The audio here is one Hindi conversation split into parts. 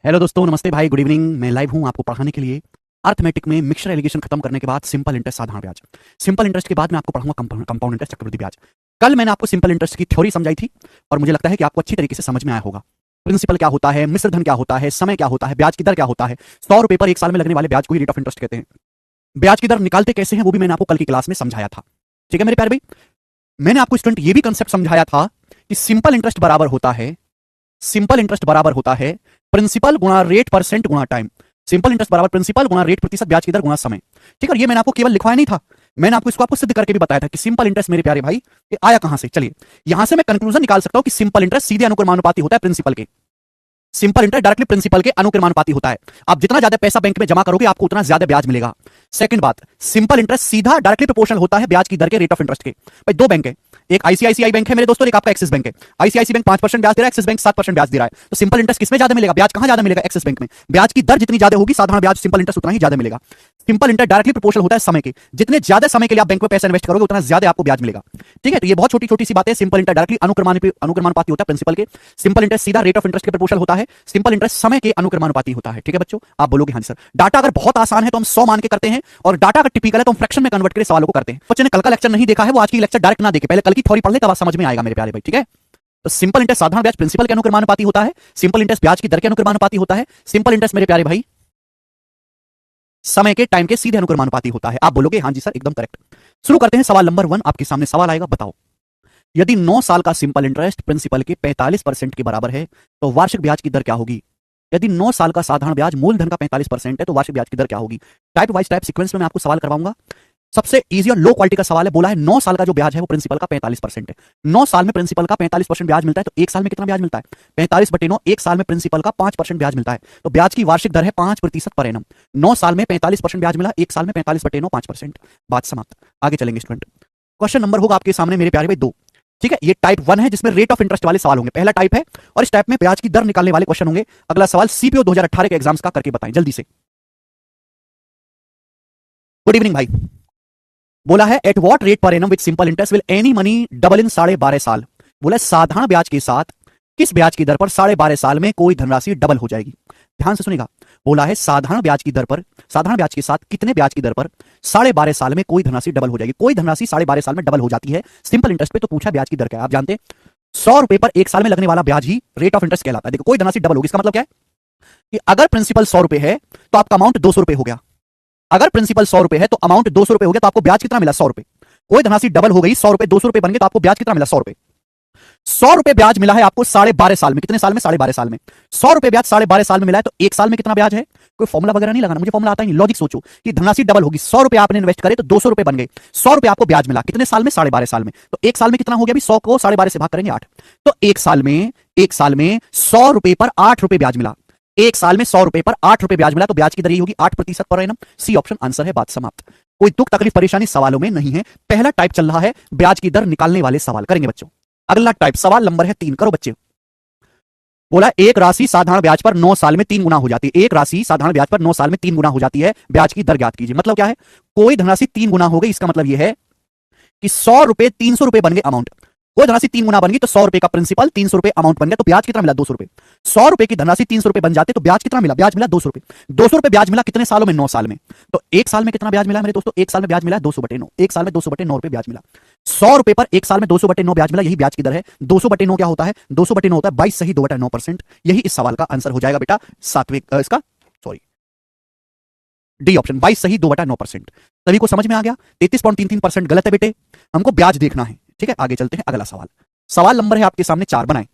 हेलो दोस्तों, नमस्ते भाई, गुड इवनिंग। मैं लाइव हूं आपको पढ़ाने के लिए अर्थमेटिक में मिक्सचर एलिगेशन खत्म करने के बाद सिंपल इंटरेस्ट साधारण ब्याज। सिंपल इंटरेस्ट के बाद मैं आपको पढ़ाऊंगा कंपाउंड इंटरेस्ट चक्रवृद्धि ब्याज। कल मैंने आपको सिंपल इंटरेस्ट की थ्योरी समझाई थी और मुझे लगता है कि आपको अच्छी तरीके से समझ में आया होगा। प्रिंसिपल क्या होता है, मिश्र धन क्या होता है, समय क्या होता है, ब्याज की दर क्या होता है। 100 रुपए पर एक साल में लगने वाले ब्याज को ही रेट ऑफ इंटरेस्ट कहते हैं। ब्याज की दर निकालते कैसे हैं वो भी मैंने आपको कल की क्लास में समझाया था। ठीक है मेरे प्यारे भाई, मैंने आपको स्टूडेंट ये भी कंसेप्ट समझाया था कि सिंपल इंटरेस्ट बराबर होता है, सिंपल इंटरेस्ट बराबर होता है प्रिंसिपल गुणा रेट परसेंट गुणा टाइम। सिंपल इंटरेस्ट बराबर प्रिंसिपल गुणा रेट प्रतिशत ब्याज की दर गुणा समय। ठीक है, और ये मैंने आपको केवल लिखवाया नहीं था, मैंने आपको इसको सिद्ध करके भी बताया था कि सिंपल इंटरेस्ट मेरे प्यारे भाई ये आया कहां से। चलिए यहां से मैं कंक्लूजन निकाल सकता हूं कि सिंपल इंटरेस्ट सीधे अनुक्रमानुपाती होता है प्रिंसिपल के। सिंपल इंटरेस्ट डायरेक्टली प्रिंसिपल के अनुक्रमानुपाती होता है। आप जितना ज्यादा पैसा बैंक में जमा करोगे आपको उतना ज्यादा ब्याज मिलेगा। सेकंड बात, सिंपल इंटरेस्ट सीधा डायरेक्टली प्रोपोर्शनल होता है ब्याज की दर के रेट ऑफ इंटरेस्ट के। भाई दो बैंक है, एक आईसीआईसीआई बैंक है मेरे दोस्तों, एक आपका एक्सिस बैंक है। आईसीआईसी बैंक 5% ब्याज दे रहा है, एक्सिस बैंक 7% ब्याज दे रहा है। तो सिंपल इंटरेस्ट किसमें ज्यादा मिलेगा, ब्याज कहां ज्यादा मिलेगा, एक्सिस बैंक में। ब्याज की दर जितनी ज्यादा होगी साधारण ब्याज सिंपल इंटरेस्ट उतना ही ज्यादा मिलेगा। सिंपल इंटरेस्ट डायरेक्टली प्रोपोर्शनल होता है समय के, जितने ज्यादा समय के लिए आप बैंक में पैसा इन्वेस्ट करोगे उतना ज्यादा आपको ब्याज मिलेगा। ठीक है, तो ये बहुत छोटी छोटी सी बातें। सिंपल इंटरेस्ट डायरेक्टली अनुक्रमानुपाती होता है प्रिंसिपल के। सिंपल इंटरेस्ट सीधा रेट ऑफ इंटरेस्ट के प्रोपोर्शनल होता है। सिंपल इंटरेस्ट समय के अनुक्रमानुपाती होता है। ठीक है बच्चों, आप बोलोगे हाँ जी सर, डाटा अगर बहुत आसान है तो हम 100 मान के करते हैं, और डाटा अगर टिपिकल है तो हम फ्रैक्शन में कन्वर्ट करके सवालों को करते हैं। बच्चे ने कल का लेक्चर नहीं देखा है वो आज की लेक्चर डायरेक्ट ना देखे, पहले कल की थ्योरी पढ़ ले तब बात समझ में आएगा मेरे प्यारे भाई। ठीक है, तो सिंपल इंटरेस्ट साधारण ब्याज प्रिंसिपल के अनुक्रमानुपाती होता है। सिंपल इंटरेस्ट ब्याज की दर के अनुक्रमानुपाती होता है। सिंपल इंटरेस्ट मेरे प्यारे भाई समय के टाइम के सीधे अनुक्रमानुपाती होता है। आप बोलोगे हाँ जी सर एकदम करेक्ट। शुरू करते हैं सवाल नंबर 1। आपके सामने सवाल आएगा, बताओ यदि 9 साल का सिंपल इंटरेस्ट प्रिंसिपल के 45% के बराबर है तो वार्षिक ब्याज की दर क्या होगी। यदि 9 साल का साधारण ब्याज मूलधन का 45% है तो वार्षिक ब्याज की दर क्या होगी। टाइप वाइज टाइप सीक्वेंस में मैं आपको सवाल करवाऊंगा। सबसे इजी और लो क्वालिटी का सवाल है, बोला है 9 साल का जो ब्याज है वो प्रिंसिपल का 45% है। 9 साल में प्रिंसिपल का 45% ब्याज मिलता है, तो एक साल में कितना ब्याज मिलता है, 45/9। एक साल में प्रिंसिपल का 5% ब्याज मिलता है, तो ब्याज की वार्षिक दर है 5% पर एनम। 9 साल में 45% ब्याज मिला, एक साल में 45/9 5%। बात समाप्त। आगे चलेंगे स्टूडेंट। क्वेश्चन नंबर होगा आपके सामने मेरे प्यारे भाई 2। ठीक है, ये टाइप 1 है जिसमें रेट ऑफ इंटरेस्ट वाले सवाल होंगे, पहला टाइप है, और इस टाइप में ब्याज की दर निकालने वाले क्वेश्चन होंगे। अगला सवाल सीपीओ 2018 के एग्जाम्स का करके बताएं जल्दी से। गुड इवनिंग भाई। बोला है at what rate per annum with simple interest will any money double in 12.5 साल। बोला साधारण ब्याज के साथ किस ब्याज की दर पर 12.5 साल में कोई धनराशि डबल हो जाएगी। ध्यान से सुनेगा, बोला है साधारण ब्याज की दर पर, साधारण ब्याज के साथ कितने ब्याज की दर पर 12.5 साल में कोई धनराशि डबल हो जाएगी। कोई धनराशि 12.5 साल में डबल हो जाती है सिंपल इंटरेस्ट पे, तो पूछा ब्याज की दर क्या है। आप जानते हैं 100 रुपए पर एक साल में लगने वाला ब्याज ही रेट ऑफ इंटरेस्ट कहलाता है। देखो कोई धनराशि डबल होगी, इसका मतलब क्या है कि अगर प्रिंसिपल 100 रुपए है तो आपका अमाउंट 200 रुपए हो गया। अगर प्रिंसिपल 100 रुपए है तो अमाउंट 200 रुपए हो गया, तो आपको ब्याज कितना मिला, 100 रुपए। कोई धनराशि डबल हो गई, 100 रुपए 200 रुपए बन गए, तो आपको ब्याज कितना मिला, 100 रुपए। 100 रुपए ब्याज मिला है आपको 12.5 साल में। कितने साल में, 12.5 साल में। 100 रुपए ब्याज 12.5 साल में मिला है, तो एक साल में कितना ब्याज है। कोई फॉर्मुला वगैरह नहीं लगाना, मुझे फॉर्मुला आता ही नहीं। लॉजिक सोचो कि धनराशि डबल होगी, 100 रुपए आपने इन्वेस्ट करे तो 200 रुपए बन गए, 100 रुपए आपको ब्याज मिला, कितने साल में, 12.5 साल में। तो एक साल में कितना हो गया, 100 को 12.5 से भाग करेंगे 8, तो एक साल में 100 रुपए पर 8 रुपए ब्याज मिला। एक साल में 100 रुपए पर 8 रुपए ब्याज मिला, तो ब्याज की दर होगी 8% per annum. C option answer है। बात समाप्त। कोई दुख तकलीफ परेशानी सवालों में नहीं है। पहला टाइप चल रहा है ब्याज की दर निकालने वाले सवाल करेंगे बच्चों। अगला टाइप सवाल नंबर है 3, करो बच्चे। बोला एक राशि साधारण ब्याज पर 9 साल में 3 गुना हो जाती है। एक राशि साधारण ब्याज पर 9 साल में 3 गुना हो जाती है, ब्याज की दर ज्ञात कीजिए। मतलब क्या है, कोई धनराशि 3 गुना हो गई, इसका मतलब यह है कि 100 रुपए 300 रुपए बन गए अमाउंट। कोई धनराशि 3 गुना बन गई तो 100 रुपए का प्रिंसिपल 300 रुपए अमाउंट बन गया, तो ब्याज कितना मिला, 200 रुपए। 100 रुपए की धनराशि 300 रुपए बन जाते तो ब्याज कितना मिला, ब्याज मिला 200 रुपए। 200 रुपए ब्याज मिला कितने सालों में, 9 साल में। तो एक साल में कितना ब्याज मिला मेरे दोस्तों, एक साल में ब्याज मिला 200/9। एक साल में 200/9 रुपए ब्याज मिला। 100 रुपए पर एक साल में 200/9 ब्याज मिला, यही ब्याज की दर है। 200/9 क्या होता है, 200/9 होता है 22 सही 2/9%। यही इस सवाल का आंसर हो जाएगा बेटा, सातवें इसका सॉरी डी ऑप्शन, 22 सही 2/9%। सभी को समझ में आ गया। 33.33% गलत है बेटे, हमको ब्याज देखना है। ठीक है, आगे चलते हैं। अगला सवाल, सवाल नंबर है आपके सामने 4, बनाएं।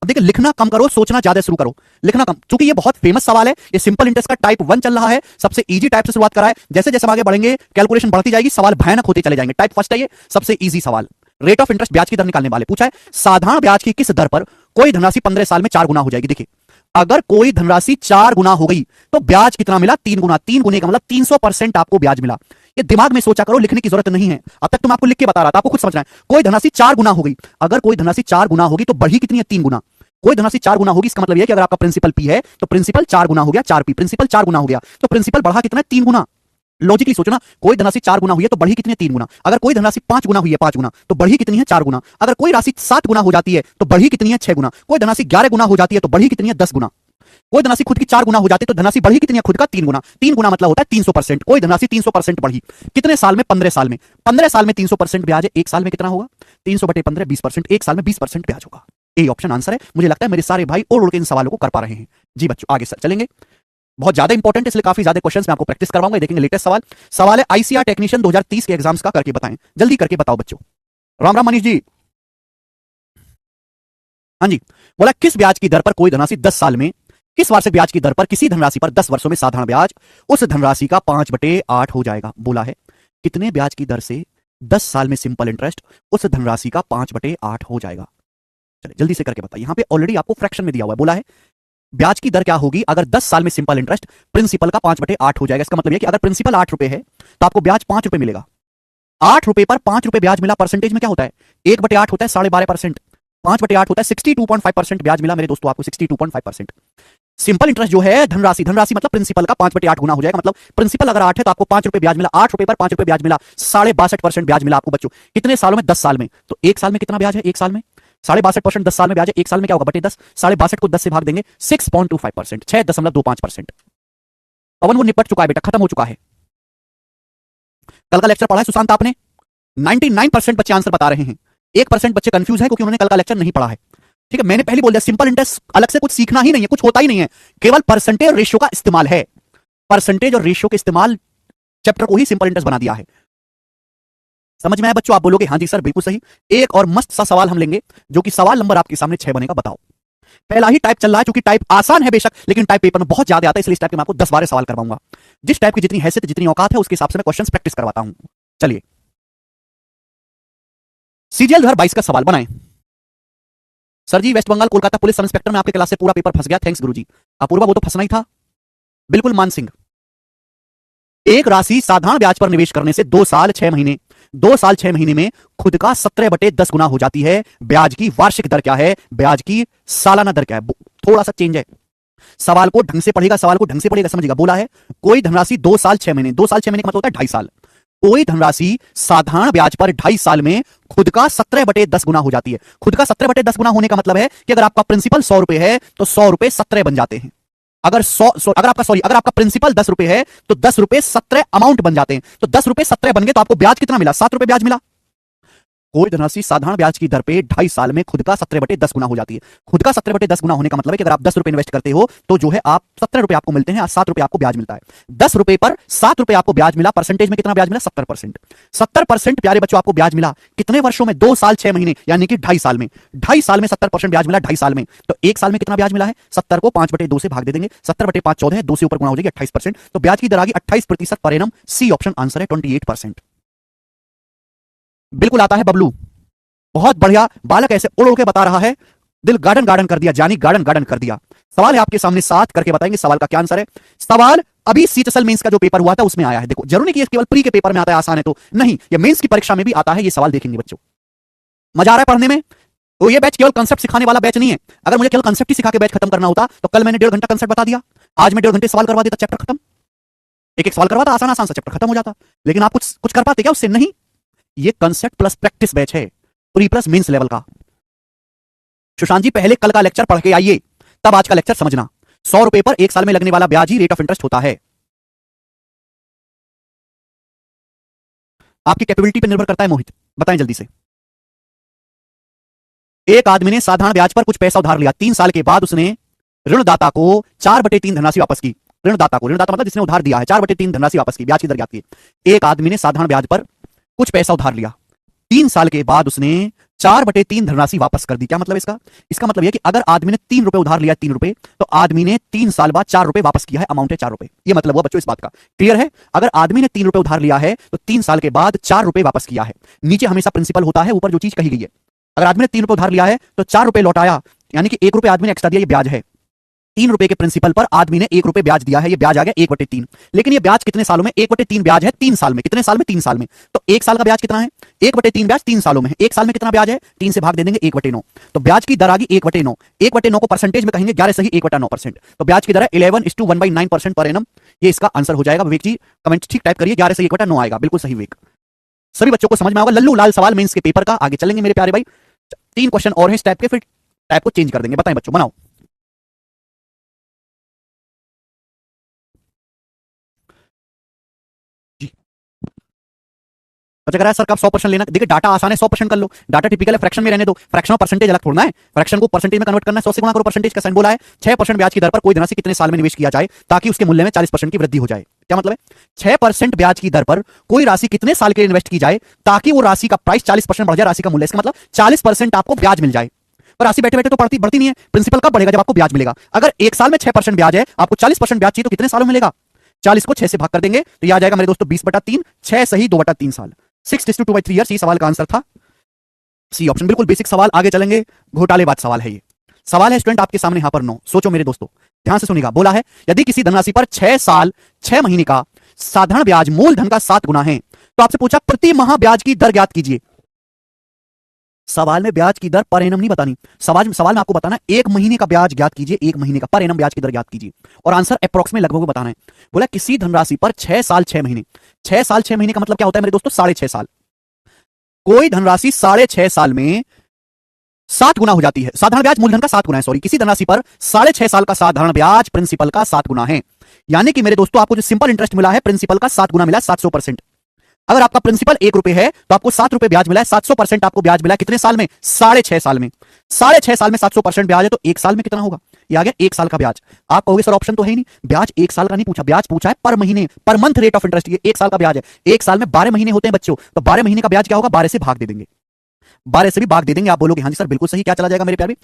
अब देखिए लिखना कम करो, सोचना ज्यादा शुरू करो। लिखना कम, क्योंकि ये बहुत फेमस सवाल है। ये सिंपल इंटरेस्ट का टाइप 1 चल रहा है, सबसे इजी टाइप से शुरुआत करा है। जैसे जैसे हम आगे बढ़ेंगे कैलकुलेशन बढ़ती जाएगी, सवाल भयानक होते चले जाएंगे। टाइप फर्स्ट है ये, सबसे इजी सवाल। रेट ऑफ इंटरेस्ट ब्याज की दर निकालने वाले पूछा है साधारण ब्याज की किस दर पर कोई धनराशि 15 साल में 4 गुना हो जाएगी। देखिए अगर कोई धनराशि 4 गुना हो गई तो ब्याज कितना मिला, 3 गुना। 3 गुने का मतलब 300% आपको ब्याज मिला। ये दिमाग में सोचा करो, लिखने की जरूरत नहीं है। अब तक तुम आपको लिख के बता रहा था, आपको खुद समझना है। कोई धनराशि 4 गुना हो गई, अगर कोई धनराशि 4 गुना होगी तो बढ़ी कितनी है, 3 गुना। कोई धनराशि 4 गुना होगी, इसका मतलब यह कि अगर आपका प्रिंसिपल पी है तो प्रिंसिपल 4 गुना हो गया, 4 पी। प्रिंसिपल 4 गुना हो गया तो प्रिंसिपल बढ़ा कितना है, 3 गुना। लॉजिकली सोचो ना, कोई धनराशि 4 गुना हुई है तो बढ़ी कितनी है? 3 गुना। अगर कोई धनराशि 5 गुना हुई है 5 गुना, तो बढ़ी कितनी है? 4 गुना। अगर कोई राशि 7 गुना हो जाती है तो बढ़ी कितनी है? 6 गुना। कोई धनराशि 11 गुना हो जाती है तो बढ़ी कितनी है? 10 गुना। कोई धनराशि खुद की 4 गुना हो जाती है तो धनराशि बढ़ी कितनी है? खुद का 3 गुना। 3 गुना मतलब होता है 300%। कोई धनराशि 300% बढ़ी कितने साल में? 15 साल में। 15 साल में 300% ब्याज है, एक साल में कितना होगा? 300/15 20%। एक साल में 20% ब्याज होगा। ए ऑप्शन आंसर है। मुझे लगता है मेरे सारे भाई उड़ उड़ के इन सवालों को कर पा रहे हैं। जी बच्चों आगे चलेंगे, बहुत ज्यादा इंपॉर्टेंट है इसलिए काफी ज्यादा क्वेश्चंस मैं आपको प्रैक्टिस करवाऊंगा। देखेंगे लेटेस्ट सवाल है आईसीआर टेक्नीशियन 2030 के एग्जाम्स का, करके बताएं, जल्दी करके बताओ बच्चों। राम राम मनीष जी। हाँ जी, बोला किस ब्याज की दर पर कोई धनराशि 10 साल में, किस वार्षिक ब्याज की दर पर किसी धनराशि पर 10 वर्षों में साधारण ब्याज उस धनराशि का 5/8 हो जाएगा। बोला है कितने ब्याज की दर से 10 साल में सिंपल इंटरेस्ट उस धनराशि का 5/8 हो जाएगा। चलिए जल्दी से करके बताइए। यहां पे ऑलरेडी आपको फ्रैक्शन में दिया हुआ है। बोला है ब्याज की दर क्या होगी अगर 10 साल में सिंपल इंटरेस्ट प्रिंसिपल का 5/8 हो जाएगा। इसका मतलब यह कि अगर प्रिंसिपल 8 रुपए है तो आपको ब्याज 5 रुपए मिलेगा। 8 रुपए पर 5 रुपए ब्याज मिला, परसेंटेज में क्या होता है? 1/8 होता है 12.5%। 5/8 होता है 62.5% ब्याज मिला मेरे दोस्तों आपको, 62.5%। सिंपल इंटरेस्ट जो है धनराशि मतलब प्रिंसिपल का 5/8 गुना हो जाएगा। मतलब प्रिंसिपल अगर 8 है तो आपको 5 रुपए ब्याज मिला। 8 रुपए पर 5 रुपए ब्याज मिला, 62.5% ब्याज मिला आपको बच्चों। कितने सालों में? 10 साल में। तो एक साल में कितना ब्याज है? एक साल में 62.5%, 10 साल में ब्याज है। एक साल में क्या होगा? बटे 10। 62 को 10 से भाग देंगे, 6.25%, 6.25%। पवन वो निपट चुका है बेटा, खत्म हो चुका है। कल का लेक्चर पढ़ा है सुशांत आपने? 99% बच्चे आंसर बता रहे हैं। 1% बच्चे कंफ्यूज है क्योंकि उन्होंने कल का लेक्चर नहीं पढ़ा है। ठीक है, मैंने पहले बोल दिया सिंपल इंटरेस्ट अलग से कुछ सीखना ही नहीं है, कुछ होता ही नहीं है, केवल परसेंटेज और रेशियो का इस्तेमाल है। परसेंटेज और रेशियो के इस्तेमाल चैप्टर को ही सिंपल इंटरेस्ट बना दिया है। समझ में आया बच्चों? आप बोलोगे हाँ जी सर बिल्कुल सही। एक और मस्त सा सवाल हम लेंगे जो कि सवाल नंबर आपके सामने 6 बनेगा। बताओ, पहला ही टाइप चल रहा है, क्योंकि टाइप आसान है बेशक, लेकिन टाइप पेपर में बहुत ज्यादा आता है, इसलिए इस टाइप के मैं आपको 10-12 सवाल करवाऊंगा। जिस टाइप की जितनी हैसियत जितनी औकात है उसके हिसाब से मैं क्वेश्चंस प्रैक्टिस करवाता हूं। चलिए सीजीएल 2022 का सवाल बनाएं। Sir ji West Bengal Kolkata police sub inspector में आपके क्लास से पूरा पेपर फंस गया, थैंक्स गुरुजी। अपूर्वा वो तो फंसना ही था, बिल्कुल मान सिंह। एक राशि साधारण ब्याज पर निवेश करने से 2 साल 6 महीने 2 साल 6 महीने में खुद का 17/10 गुना हो जाती है। ब्याज की वार्षिक दर क्या है? ब्याज की सालाना दर क्या है? थोड़ा सा चेंज है, सवाल को ढंग से पढ़ेगा, सवाल को ढंग से पढ़ेगा, समझेगा। बोला है कोई धनराशि 2 साल 6 महीने, 2 साल 6 महीने का मतलब होता है 2.5 साल। कोई धनराशि साधारण ब्याज पर 2.5 साल में खुद का 17/10 गुना हो जाती है। खुद का 17/10 गुना होने का मतलब है कि अगर आपका प्रिंसिपल 100 रुपए है तो 100 रुपए 17 बन जाते हैं। अगर आपका प्रिंसिपल 10 रुपए है तो 10 रुपए 17 अमाउंट बन जाते हैं। तो 10 रुपए 17 बन गए तो आपको ब्याज कितना मिला? 7 रुपए ब्याज मिला। कोई धनराशि साधारण ब्याज की दर पे 2.5 साल में खुद का 17/10 गुना हो जाती है। खुद का 17/10 गुना होने का मतलब है कि अगर आप 10 रुपए इन्वेस्ट करते हो तो जो है आप 17 रुपए आपको मिलते हैं, 7 रुपए आपको ब्याज मिलता है। 10 रुपए पर 7 रुपए आपको ब्याज मिला, परसेंटेज में कितना ब्याज मिला? 70%। 70% प्यारे बच्चों आपको ब्याज मिला कितने वर्षों में? 2 साल 6 महीने यानी कि 2.5 साल में। 2.5 साल में 70% ब्याज मिला, 2.5 साल में। तो एक साल में कितना ब्याज मिला है? 70 को 5/2 से भाग दे देंगे, 70/5 14 है, 2 से ऊपर गुणा हो जाएगी 28%। तो ब्याज की दर आ गई 28% per annum. C option answer है 28%। बिल्कुल आता है बबलू, बहुत बढ़िया। बालक ऐसे उड़ उड़ के बता रहा है, दिल गार्डन गार्डन कर दिया, जानी गार्डन गार्डन कर दिया। सवाल है आपके सामने 7 करके बताएंगे सवाल का क्या आंसर है। सवाल अभी सीएचएसएल मेंस का जो पेपर हुआ था उसमें आया है। देखो जरूरी नहीं कि केवल प्री के पेपर में आता है, आसान है तो नहीं, ये मेंस की परीक्षा में भी आता है। ये सवाल देखेंगे बच्चों, मजा आ रहा है पढ़ने में। तो ये बैच केवल कंसेप्ट सिखाने वाला बैच नहीं है। अगर मुझे केवल कंसेप्ट ही सिखा के बैच खत्म करना होता तो कल मैंने 1.5 घंटा कंसेप्ट बता दिया, आज मैं 1.5 घंटे सवाल करवा देता, चैप्टर खत्म। एक एक सवाल करवाता, आसान आसान सा चैप्टर खत्म हो जाता। लेकिन आप कुछ कर पाते क्या उससे? नहीं। ये कंसेप्ट प्लस प्रैक्टिस बैच है, प्री प्लस मेंस लेवल का। सुशांत जी पहले कल का लेक्चर पढ़ के आइए, तब आज का लेक्चर समझना। 100 रुपए पर 1 साल में लगने वाला ब्याज ही रेट ऑफ इंटरेस्ट होता है। आपकी कैपेबिलिटी पर निर्भर करता है। मोहित बताएं जल्दी से। एक आदमी ने साधारण ब्याज पर कुछ पैसा उधार लिया, 3 साल के बाद उसने ऋणदाता को 4/3 धनराशि वापस की। ऋणदाता मतलब जिसने उधार दिया है, 4/3 धनराशि वापस की। ब्याज की दर क्या थी? एक आदमी ने साधारण ब्याज पर कुछ पैसा उधार लिया, 3 साल के बाद उसने 4/3 धनराशि वापस कर दी। क्या मतलब इसका? इसका मतलब यह कि अगर आदमी ने 3 रुपए उधार लिया, 3 रुपए, तो आदमी ने 3 साल बाद 4 रुपए वापस किया है, अमाउंट है 4 रुपए। यह मतलब हुआ बच्चों इस बात का। क्लियर है? अगर आदमी ने 3 रुपए उधार लिया है तो 3 साल के बाद 4 रुपए वापस किया है। नीचे हमेशा प्रिंसिपल होता है, ऊपर जो चीज कही गई है। अगर आदमी ने 3 रुपए उधार लिया है तो 4 रुपए लौटाया, यानी कि 1 रुपए आदमी ने एक्स्ट्रा दिया, ये ब्याज है। ₹3 के प्रिंसिपल पर आदमी ने ₹1 ब्याज दिया है, ये ब्याज आ गया 1/3। लेकिन ये ब्याज कितने सालों में? 1/3 ब्याज है 3 साल में। कितने साल में? 3 साल में। तो 1 साल का ब्याज कितना है? 1/3 ब्याज 3 सालों में है। 1 साल में कितना ब्याज है? 3 से भाग दे देंगे 1/9। तो ब्याज की दर आ गई 1/9। 1/9 को परसेंटेज में कहेंगे 11 सही 1/9%। तो ब्याज की दर है 11:1/9% पर एनम। ये इसका आंसर हो जाएगा। विवेक जी कमेंट ठीक टाइप करिए, 11 से 1/9 आएगा। बिल्कुल सही विवेक। सभी बच्चों को समझ में आएगा। लल्लू लाल सवाल मेंस के पेपर का। आगे चलेंगे मेरे प्यारे भाई। 3 क्वेश्चन और हैं इस टाइप के, फिर टाइप को चेंज कर देंगे। बताएं बच्चों, बनाओ। बच्चा कह रहा है सर कब 100% लेना? देखिए डाटा आसान है, 100% कर लो। डाटा टिपिकल है, फ्रैक्शन में रहने दो। फ्रैक्शन और परसेंटेज अलग थोड़ा है। फ्रैक्शन को परसेंटेज में कन्वर्ट करना है, 100 से गुणा करो। परसेंटेज का साइन बोला है। 6% ब्याज की दर पर कोई धनराशि कितने साल में निवेश किया जाए ताकि उसके मूल्य में 40% की वृद्धि हो जाए? क्या मतलब है? 6% ब्याज की दर पर कोई राशि कितने साल के लिए इन्वेस्ट की जाए ताकि वो राशि का प्राइस 40% बढ़ जाए, राशि का मूल्य। इसका मतलब 40% आपको ब्याज मिल जाए। पर राशि बैठे बैठे तो बढ़ती नहीं है। प्रिंसिपल कब बढ़ेगा? जब आपको ब्याज मिलेगा। अगर एक साल में 6% ब्याज है, आपको 40% ब्याज चाहिए, तो कितने सालों में मिलेगा? 40 को 6 से भाग कर देंगे तो यह आ जाएगा मेरे दोस्तों 20/3। 6 सही 2/3 साल। 6:2/3 ईयर्स। ये सवाल का आंसर था सी ऑप्शन। बिल्कुल बेसिक सवाल। आगे चलेंगे। घोटालेबाज सवाल है ये। सवाल है स्टूडेंट आपके सामने यहां पर 9। सोचो मेरे दोस्तों, ध्यान से सुनिएगा। बोला है यदि किसी धनराशि पर 6 साल 6 महीने का साधारण ब्याज मूलधन का 7 गुना है, तो आपसे पूछा प्रति माह ब्याज की दर ज्ञात कीजिए। सवाल में ब्याज की दर पर एनम नहीं बतानी। सवाल में आपको बताना 1 महीने का ब्याज ज्ञात कीजिए। 1 महीने का पर एनम ब्याज की दर ज्ञात कीजिए और आंसर अप्रॉक्स में लगभग बताना है। बोला किसी धनराशि पर 6 साल 6 महीने। 6 साल 6 महीने का मतलब क्या होता है मेरे दोस्तों? 6.5 साल। कोई धनराशि 6.5 साल में 7 गुना हो जाती है। साधारण ब्याज मूलधन का 7 गुना है। सॉरी, किसी धनराशि पर 6.5 साल का साधारण ब्याज प्रिंसिपल का 7 गुना है। यानी कि मेरे दोस्तों आपको जो सिंपल इंटरेस्ट मिला है प्रिंसिपल का 7 गुना मिला है, 700%। अगर आपका प्रिंसिपल ₹1 है तो आपको ₹7 ब्याज मिला है। 700% आपको ब्याज मिला है कितने साल में? 6.5 साल में। 6.5 साल में 700% ब्याज है तो 1 साल में कितना होगा? ये आ गया 1 साल का ब्याज। आप कहोगे सर ऑप्शन तो है ही नहीं, ब्याज 1 साल का नहीं पूछा, ब्याज पूछा है पर महीने, per month rate of interest. ये 1 साल का ब्याज है। 1 साल में 12 महीने होते हैं बच्चों, तो 12 महीने का ब्याज क्या होगा? 12 से भाग दे देंगे। 12 से भी भाग दे देंगे। आप बोलोगे हाँ जी सर बिल्कुल सही। क्या चला जाएगा मेरे प्यारे?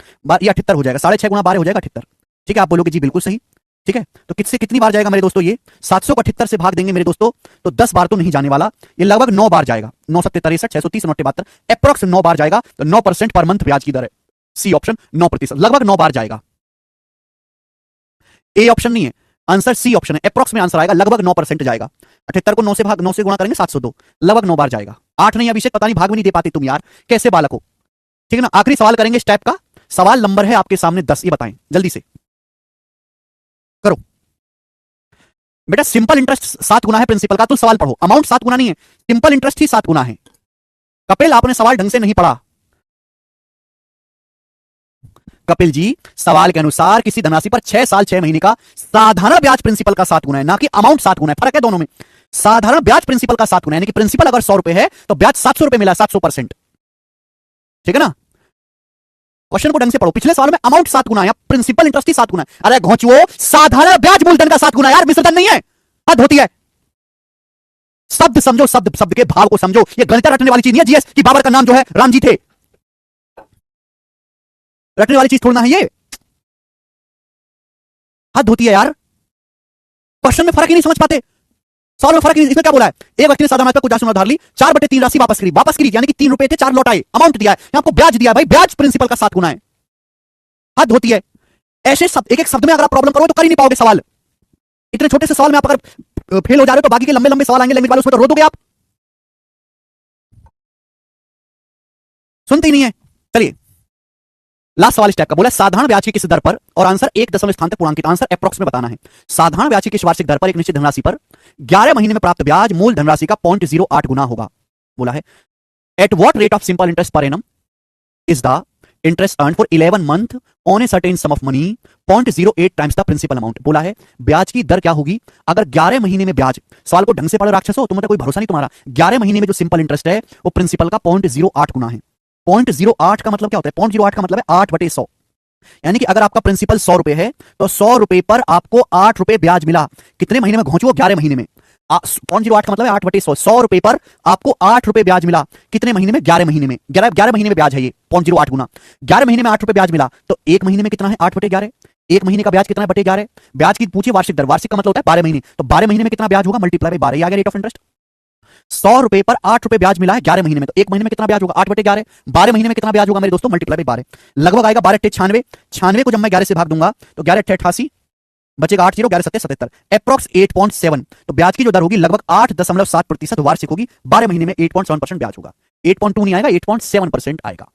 ये 78 हो जाएगा। 6.5 गुना 12 हो जाएगा 78। ठीक है, आप बोलोगे जी बिल्कुल सही। ठीक है, तो किससे कितनी बार जाएगा मेरे दोस्तों? ये 700 को 78 से भाग देंगे मेरे दोस्तों, तो 10 बार तो नहीं जाने वाला, ये लगभग 9 बार जाएगा। 9 7 63 630 9 72 अप्रॉक्स 9 बार जाएगा। तो 9% पर मंथ ब्याज की दर है। सी ऑप्शन 9%, लगभग 9 बार जाएगा। ए ऑप्शन नहीं है, आंसर सी ऑप्शन है। अप्रॉक्स में आंसर आएगा, लगभग 9% जाएगा। 78 को 9 से गुणा करेंगे 702, लगभग 9 बार जाएगा। 8 नहीं अभिषेक, पता नहीं भाग भी नहीं दे पाते तुम यार, कैसे बालक हो। ठीक है ना, आखिरी सवाल करेंगे इस टाइप का। सवाल नंबर है आपके सामने 10, ये बताएं जल्दी से करो बेटा। सिंपल इंटरेस्ट 7 गुना है प्रिंसिपल का, तो सवाल पढ़ो। अमाउंट 7 गुना नहीं है, सिंपल इंटरेस्ट ही 7 गुना है। कपिल आपने सवाल ढंग से नहीं पढ़ा। कपिल जी सवाल के अनुसार किसी धनराशि पर 6 साल 6 महीने का साधारण ब्याज प्रिंसिपल का 7 गुना है, ना कि अमाउंट 7 गुना है। फर्क है दोनों में। साधारण ब्याज प्रिंसिपल का 7 गुना है, यानी कि प्रिंसिपल अगर ₹100 है तो ब्याज ₹700 मिला, 700%। ठीक है ना, क्वेश्चन को ढंग से पढ़ो। पिछले सवाल में अमाउंट 7 गुना है, प्रिंसिपल इंटरेस्ट ही 7 गुना है। अरे घोंचुओ, साधारण ब्याज मूलधन का 7 गुना यार, मिश्रधन नहीं है। हद होती है। शब्द समझो, शब्द के भाव को समझो। ये गणित रटने वाली चीज नहीं है जीएस कि बाबर का नाम जो है राम जी थे, रटने वाली चीज थोड़ना है ये। हद होती है यार, क्वेश्चन में फर्क ही नहीं समझ पाते, सवाल में फर्क ही नहीं। इसमें क्या बोला है? एक व्यक्ति ने साधारण पर 50 उधार ली, 4/3 राशि वापस करी, यानी कि ₹3 थे 4 लौटाए, अमाउंट दिया है। आपको ब्याज दिया है भाई, ब्याज प्रिंसिपल का 7 गुना है। हद होती है। ऐसे शब्द, एक एक शब्द में अगर आप प्रॉब्लम करोगे तो कर ही नहीं पाओगे सवाल। इतने छोटे से सवाल में आप अगर फेल हो जा रहे हो तो बाकी के लंबे लंबे सवाल आएंगे लैंग्वेज वाले, उसमें तो रो दोगे आप। सुनते ही नहीं है। चलिए लास्ट सवाल इस टाइप का बोला, साधारण ब्याज की किस दर पर, और आंसर 1 दशमलव स्थान तक पूर्णांकित, आंसर अप्रॉक्स में बताना है। साधारण ब्याज की किस वार्षिक दर पर एक निश्चित धनराशि पर 11 महीने में प्राप्त ब्याज मूल धनराशि का 0.08 गुना होगा। बोला है at what rate of simple interest per annum is the interest earn for 11 month on a certain sum of money 0.08 times the principal amount. बोला है ब्याज की दर क्या होगी अगर 11 महीने में ब्याज, सवाल को ढंग से पढ़ो राक्षसो, तुम्हें कोई भरोसा नहीं तुम्हारा। 11 महीने में जो सिंपल इंटरेस्ट है वो प्रिंसिपल का 0.08 गुना है। 0.08 का मतलब क्या होता है? 0.08 का मतलब है 8/100, यानी कि अगर आपका प्रिंसिपल ₹100 है तो ₹100 पर आपको ₹8 ब्याज मिला। कितने महीने में घोंचो? 11 महीने में। 0.08 का मतलब है 8/100। ₹100 पर आपको ₹8 ब्याज मिला कितने महीने में? 11 महीने में। 11 महीने में ब्याज है ये 0.08 गुना। 11 महीने में ₹8 ब्याज मिला तो 1 महीने में कितना है? 8/11। 1 महीने का ब्याज कितना है? 11। ब्याज की पूछिए वार्षिक दर, वार्षिक का मतलब होता है 12 महीने, तो 12 महीने में कितना ब्याज होगा? मल्टीप्लाई बाय 12, आ गया रेट ऑफ इंटरेस्ट। 100 रुपए पर 8 रुपए ब्याज मिला है 11 महीने में, तो एक महीने में कितना ब्याज होगा 8/11। 12 महीने में कितना ब्याज होगा मेरे दोस्तों, मल्टीप्लाई बाय 12, लगभग आएगा 12×8 = 96। को जब मैं 11 से भाग दूंगा तो 11×8 = 88, बचेगा 8, 11×7 = 77, अप्रॉक्स 8.7। तो ब्याज की जो दर होगी लगभग 8.7% वार्षिक होगी। 12 महीने में 8.7% ब्याज होगा। 8.2 नहीं आएगा, 8.7% आएगा।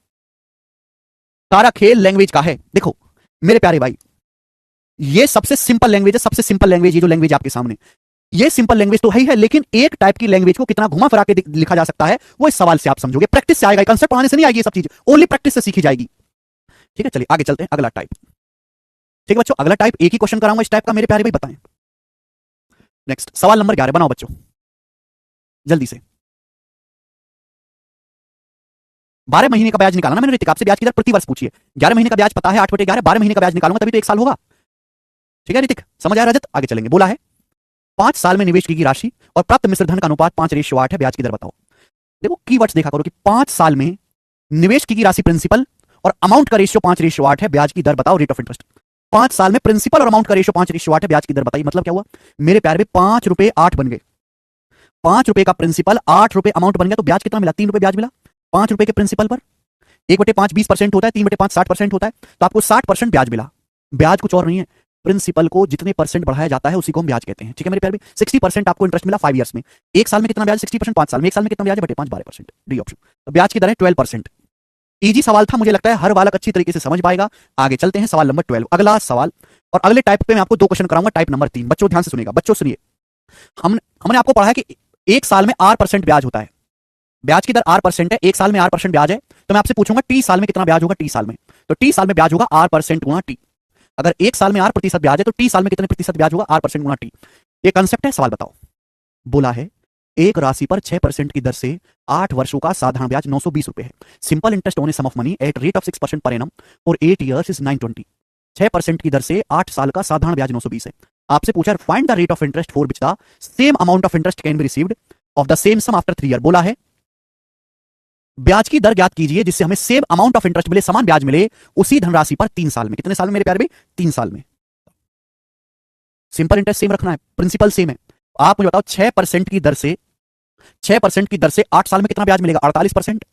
सारा खेल लैंग्वेज का है। देखो मेरे प्यारे भाई, ये सबसे सिंपल लैंग्वेज है, सबसे सिंपल लैंग्वेज ये जो लैंग्वेज आपके सामने, ये सिंपल लैंग्वेज तो है ही है, लेकिन एक टाइप की लैंग्वेज को कितना घुमा फिरा के लिखा जा सकता है वो इस सवाल से आप समझोगे। प्रैक्टिस से आएगा, कंसेप्ट पढ़ाने से नहीं आएगी ये सब चीज, ओनली प्रैक्टिस से सीखी जाएगी। ठीक है, चलिए आगे चलते हैं। अगला टाइप, ठीक है बच्चों, अगला टाइप एक ही क्वेश्चन कराऊंगा इस टाइप का, मेरे प्यारे भाई बताएं। नेक्स्ट सवाल नंबर 11 बनाओ बच्चों जल्दी से। 12 महीने का ब्याज निकालना मैंने ऋतिक आपसे, ब्याज की दर प्रति वर्ष पूछिए। 11 महीने का ब्याज पता है 8/11, 12 महीने का ब्याज निकालूंगा तभी तो 1 साल होगा। ठीक है ऋतिक, समझ आया रजत? आगे चलेंगे। बोला है 5 साल में निवेश की गई राशि और प्राप्त मिश्र धन का अनुपात 5:8 है, ब्याज की दर बताओ। देखो कीवर्ड्स देखा करो कि 5 साल में निवेश की गई राशि प्रिंसिपल और अमाउंट का रेशियो 5:8 है, ब्याज की दर बताओ, रेट ऑफ इंटरेस्ट। 5 साल में प्रिंसिपल और अमाउंट का रेशियो 5:8 है, ब्याज की दर बताइए। मतलब क्या हुआ मेरे प्यारे में 5 रुपए 8 बन गए, 5 रुपए का प्रिंसिपल 8 रुपए अमाउंट बन गया, तो ब्याज कितना मिला 3 रुपए ब्याज मिला 5 रुपए के प्रिंसिपल पर। 1/5 20% होता है, 3/5 60% होता है, तो आपको 60% ब्याज मिला। ब्याज कुछ और नहीं है, प्रिंसिपल को जितने परसेंट बढ़ाया जाता है उसी को हम ब्याज कहते हैं। ठीक है मेरे प्यारे, 60% आपको इंटरेस्ट मिला 5 ईयर्स में। 1 साल में कितना ब्याज 60%, 5 साल में, 1 साल में कितना ब्याज है 5 12%, डी ऑप्शन। तो ब्याज की दर है 12%। इजी सवाल था, मुझे लगता है हर बालक अच्छी तरीके से समझ पाएगा। आगे चलते हैं सवाल नंबर 12, अगला सवाल। और अगले टाइप पे मैं आपको 2 क्वेश्चन कराऊंगा, टाइप नंबर 3। बच्चों ध्यान से सुनिएगा, बच्चों सुनिए। हमने आपको पढ़ा है कि 1 साल में R% ब्याज होता है, ब्याज की दर R% है, 1 साल में R% ब्याज है, तो मैं आपसे पूछूंगा T साल में कितना ब्याज होगा T साल में। तो T साल में ब्याज होगा R% गुणा T। अगर 1 साल में R% ब्याज है तो T साल में कितने प्रतिशत ब्याज होगा R% गुणा T। ये कंसेप्ट है, सवाल बताओ। बोला है एक राशि पर 6% की दर से 8 वर्षों का साधारण ब्याज 920 रुपए है। Simple interest on a sum of money at rate of 6% per annum और 8 ईयर्स इज 920। 6% की दर से 8 साल का साधारण ब्याज 920 है। आपसे पूछा find the rate of interest for which the same amount of interest can be received of the same sum after 3 year. बोला है ब्याज की दर ज्ञात कीजिए जिससे हमें सेम अमाउंट ऑफ इंटरेस्ट मिले, समान ब्याज मिले उसी धनराशि पर 3 साल में। कितने साल में मेरे प्यारे भाई 3 साल में। सिंपल इंटरेस्ट सेम रखना है, प्रिंसिपल सेम है। आप मुझे बताओ 6% की दर से 6% की दर से 8 साल में कितना ब्याज मिलेगा 48%।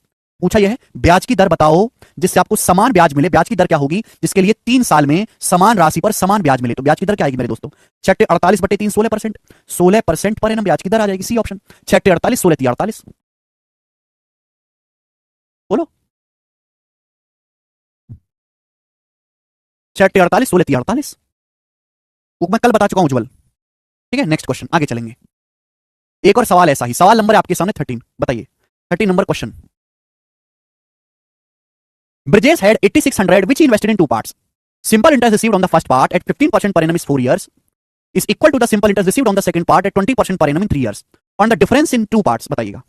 पूछा यह है ब्याज की दर बताओ जिससे आपको समान ब्याज मिले। ब्याज की दर क्या होगी जिसके लिए 3 साल में समान राशि पर समान ब्याज मिले। तो ब्याज की दर क्या आएगी मेरे दोस्तों 6/48/3 16%। 16% पर एनम ब्याज की दर आ जाएगी, सी ऑप्शन। 6/48 16 48। बोलो 6/48 16 48। मैं कल बता चुका हूं उज्जवल। ठीक है, नेक्स्ट क्वेश्चन, आगे चलेंगे। एक और सवाल ऐसा ही, सवाल नंबर आपके सामने 13, बताइए 13 number question. Brijesh had 8600 which he invested in 2 parts. Simple interest received on the first part at 15% per annum is 4 years is equal to the simple interest received on the second part at 20% per annum in 3 years. On the difference in 2 parts बताइएगा।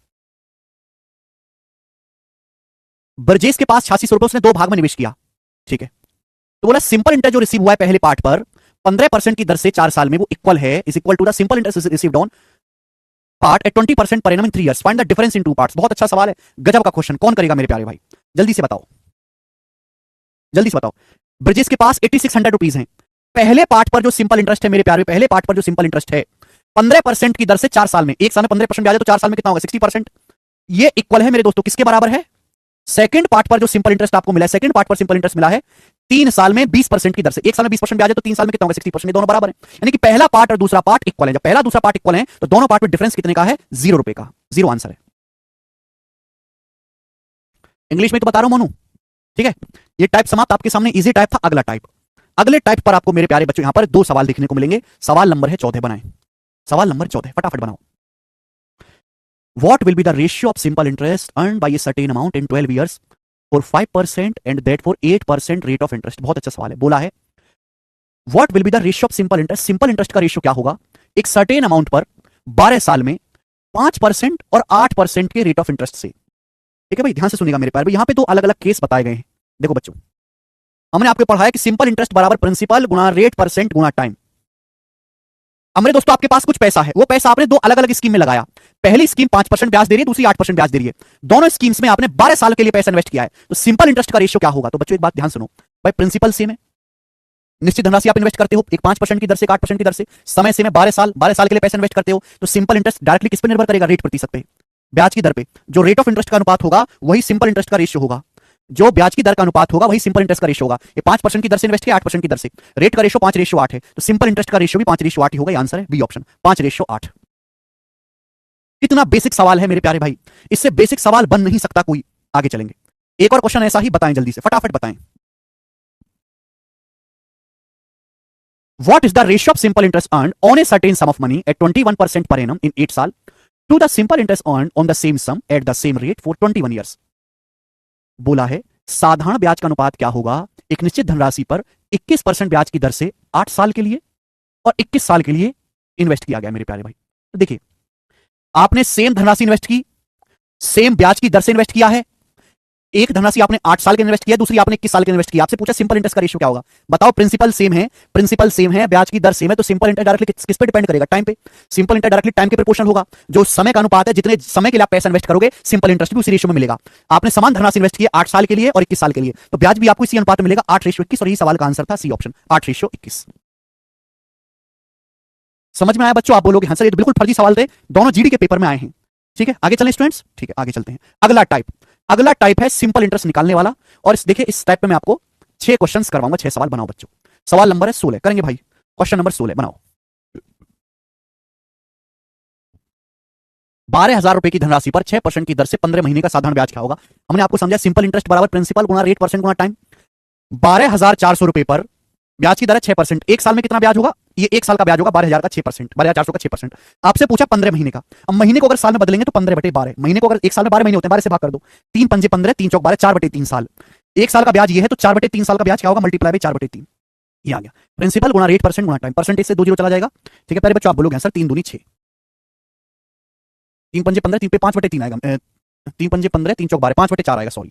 ब्रजेश के पास 8600 रुपए उसने 2 भाग में निवेश किया। ठीक है, तो बोला सिंपल इंटरेस्ट जो रिसीव हुआ है पहले पार्ट पर 15% की दर से 4 साल में वो इक्वल है, is equal to the simple interest received on part at 20% per annum in 3 years. Find the difference in 2 parts. बहुत अच्छा सवाल है, गजब का क्वेश्चन। कौन करेगा मेरे प्यारे भाई, जल्दी से बताओ, जल्दी से बताओ। ब्रिजेश के पास 8600 रुपीज हैं। पहले पार्ट पर जो सिंपल इंटरेस्ट है मेरे प्यारे, पहले पार्ट पर जो सिंपल इंटरेस्ट है 15% की दर से 4 साल में, 1 साल में 15% ब्याज है तो 4 साल में कितना होगा 60%। ये इक्वल है मेरे दोस्तों किसके बराबर है, सेकंड पार्ट पर जो सिंपल इंटरेस्ट आपको मिला है, सेकंड पार्ट पर सिंपल इंटरेस्ट मिला है 3 साल में 20% की दर से। 1 साल में 20% ब्याज है तो 3 साल में कितना होगा 60%। ये दोनों बराबर है, यानी कि पहला पार्ट और दूसरा पार्ट इक्वल है। जब पहला दूसरा पार्ट इक्वल है तो दोनों पार्ट में डिफरेंस कितने का है 0 रुपए का। 0 आंसर है। इंग्लिश में तो बता रहा हूं मोनू। ठीक है, ये टाइप समाप्त, आपके सामने इजी टाइप था। अगला टाइप, अगले टाइप पर आपको मेरे प्यारे बच्चों यहां पर 2 सवाल देखने को मिलेंगे। सवाल नंबर है 14, बनाएं सवाल नंबर 14, फटाफट बनाओ। What will be the ratio of simple interest earned by a certain amount in 12 years for 5% and that for 8% rate of interest? बहुत अच्छा सवाल है। बोला है What will be the ratio of simple interest? Simple interest का रेशियो क्या होगा एक सर्टेन अमाउंट पर 12 साल में 5% और 8% के रेट ऑफ इंटरेस्ट से। ठीक है भाई, ध्यान से सुनिएगा मेरे प्यारे। यहां पे 2 अलग अलग केस बताए गए हैं। देखो बच्चों, हमने आपको पढ़ा है कि सिंपल इंटरेस्ट बराबर प्रिंसिपल गुणा रेट परसेंट गुणा टाइम। अब मेरे दोस्तों आपके पास कुछ पैसा है, वो पैसा आपने 2 अलग अलग स्कीम में लगाया। पहली स्कीम 5% ब्याज दे रही है, दूसरी 8% ब्याज दे रही है। दोनों स्कीम्स में आपने 12 साल के लिए पैसा इन्वेस्ट किया है, तो सिंपल इंटरेस्ट का रेशियो क्या होगा। तो बच्चों एक बात ध्यान सुनो भाई, प्रिंसिपल सेम है, निश्चित धनराशि आप इन्वेस्ट करते हो एक 5% की दर से, 8% की दर से, समय से में 12 साल के लिए पैसे इन्वेस्ट करते हो, तो सिंपल इंटरेस्ट डायरेक्टली किस पे निर्भर करेगा? रेट प्रतिशत पे, ब्याज की दर पे। जो रेट ऑफ इंटरेस्ट का अनुपात होगा वही सिंपल इंटरेस्ट का रेशियो होगा, जो ब्याज की दर का अनुपात होगा वही सिंपल इंटरेस्ट का रेशियो होगा। ये 5% की दर से इन्वेस्ट किया, 8% की दर से, रेट का रेशियो 5:8 है, तो सिंपल इंटरेस्ट का रेशियो भी 5:8 ही होगा। ये आंसर है बी ऑप्शन, 5:8। कितना बेसिक सवाल है मेरे प्यारे भाई, इससे बेसिक सवाल बन नहीं सकता कोई। आगे चलेंगे, एक और क्वेश्चन ऐसा ही, बताएं जल्दी से, फटाफट बताएं। What is the ratio of simple interest earned on a certain sum of money at 21% per annum in 8 साल to the simple interest earned on the same sum at the same rate for 21 years? बोला है साधारण ब्याज का अनुपात क्या होगा एक निश्चित धनराशि पर 21% ब्याज की दर से 8 साल के लिए और 21 साल के लिए इन्वेस्ट किया गया। मेरे प्यारे भाई, तो देखिए, आपने सेम धनराशि इन्वेस्ट की, सेम ब्याज की दर से इन्वेस्ट किया है। एक धनराशि आपने 8 साल के इन्वेस्ट किया, दूसरी आपने 21 साल के इन्वेस्ट किया। आपसे पूछा सिंपल इंटरेस्ट का रेशियो क्या होगा, बताओ। प्रिंसिपल सेम है, प्रिंसिपल सेम है, ब्याज की दर सेम है, तो सिंपल इंटरेस्ट डायरेक्टली किस पे डिपेंड करेगा? टाइम पे। सिंपल इंटरेस्ट डायरेक्टली टाइम के प्रोपोर्शनल होगा। जो समय का अनुपात है, जितने समय के लिए आप पैसा इन्वेस्ट करोगे, सिंपल इंटरेस्ट भी उसी रेशियो में मिलेगा। आपने समान धनराशि इन्वेस्ट की 8 साल के लिए और 21 साल के लिए, तो ब्याज भी आपको इसी अनुपात में मिलेगा, 8:21। और यही सवाल का आंसर था, सी ऑप्शन, 8:21। समझ में आया बच्चों? आप बोलोगे हाँ सर ये तो बिल्कुल फर्जी सवाल थे, दोनों जीडी के पेपर में आए हैं। ठीक है, आगे चलें स्टूडेंट्स। ठीक है, आगे चलते हैं। अगला टाइप है सिंपल इंटरेस्ट निकालने वाला। और देखिए, इस टाइप पे मैं आपको 6 क्वेश्चंस करवाऊंगा, 6 सवाल बनाओ बच्चों। सवाल नंबर है 16, करेंगे भाई। क्वेश्चन नंबर 16 बनाओ। 12,000 रुपए की धनराशि पर 6% की दर से 15 महीने का साधारण ब्याज क्या होगा? हमने आपको समझा सिंपल इंटरेस्ट बराबर प्रिंसिपल गुणा रेट परसेंट गुणा टाइम। 12,400 रुपए पर ब्याज की दर है 6%। एक साल में कितना ब्याज होगा? ये एक साल का ब्याज होगा 12,000 का 6%, 12,400 का 6%। आपसे पूछा 15 महीने का। अब महीने को अगर साल में बदलेंगे तो 15/12, महीने को अगर एक साल में 12 महीने होते हैं, 12 से भाग कर दो, 3 पंजे 15, 3 चौक 12, 4/3 साल। एक साल का ब्याज ये है, तो 4/3 साल का ब्याज क्या होगा? Multiply by 4/3। ये आ गया प्रिंसिपल गुणा रेट परसेंट गुणा टाइम। परसेंटेज से 2 जीरो चला जाएगा। ठीक है प्यारे बच्चों, आप बोलोगे सर 3 दूनी 6, 3 पंजे 15, 3 पे 5/3 आएगा, 3 पंजे 15, 3 चौक 12, 5/4 आएगा, सॉरी।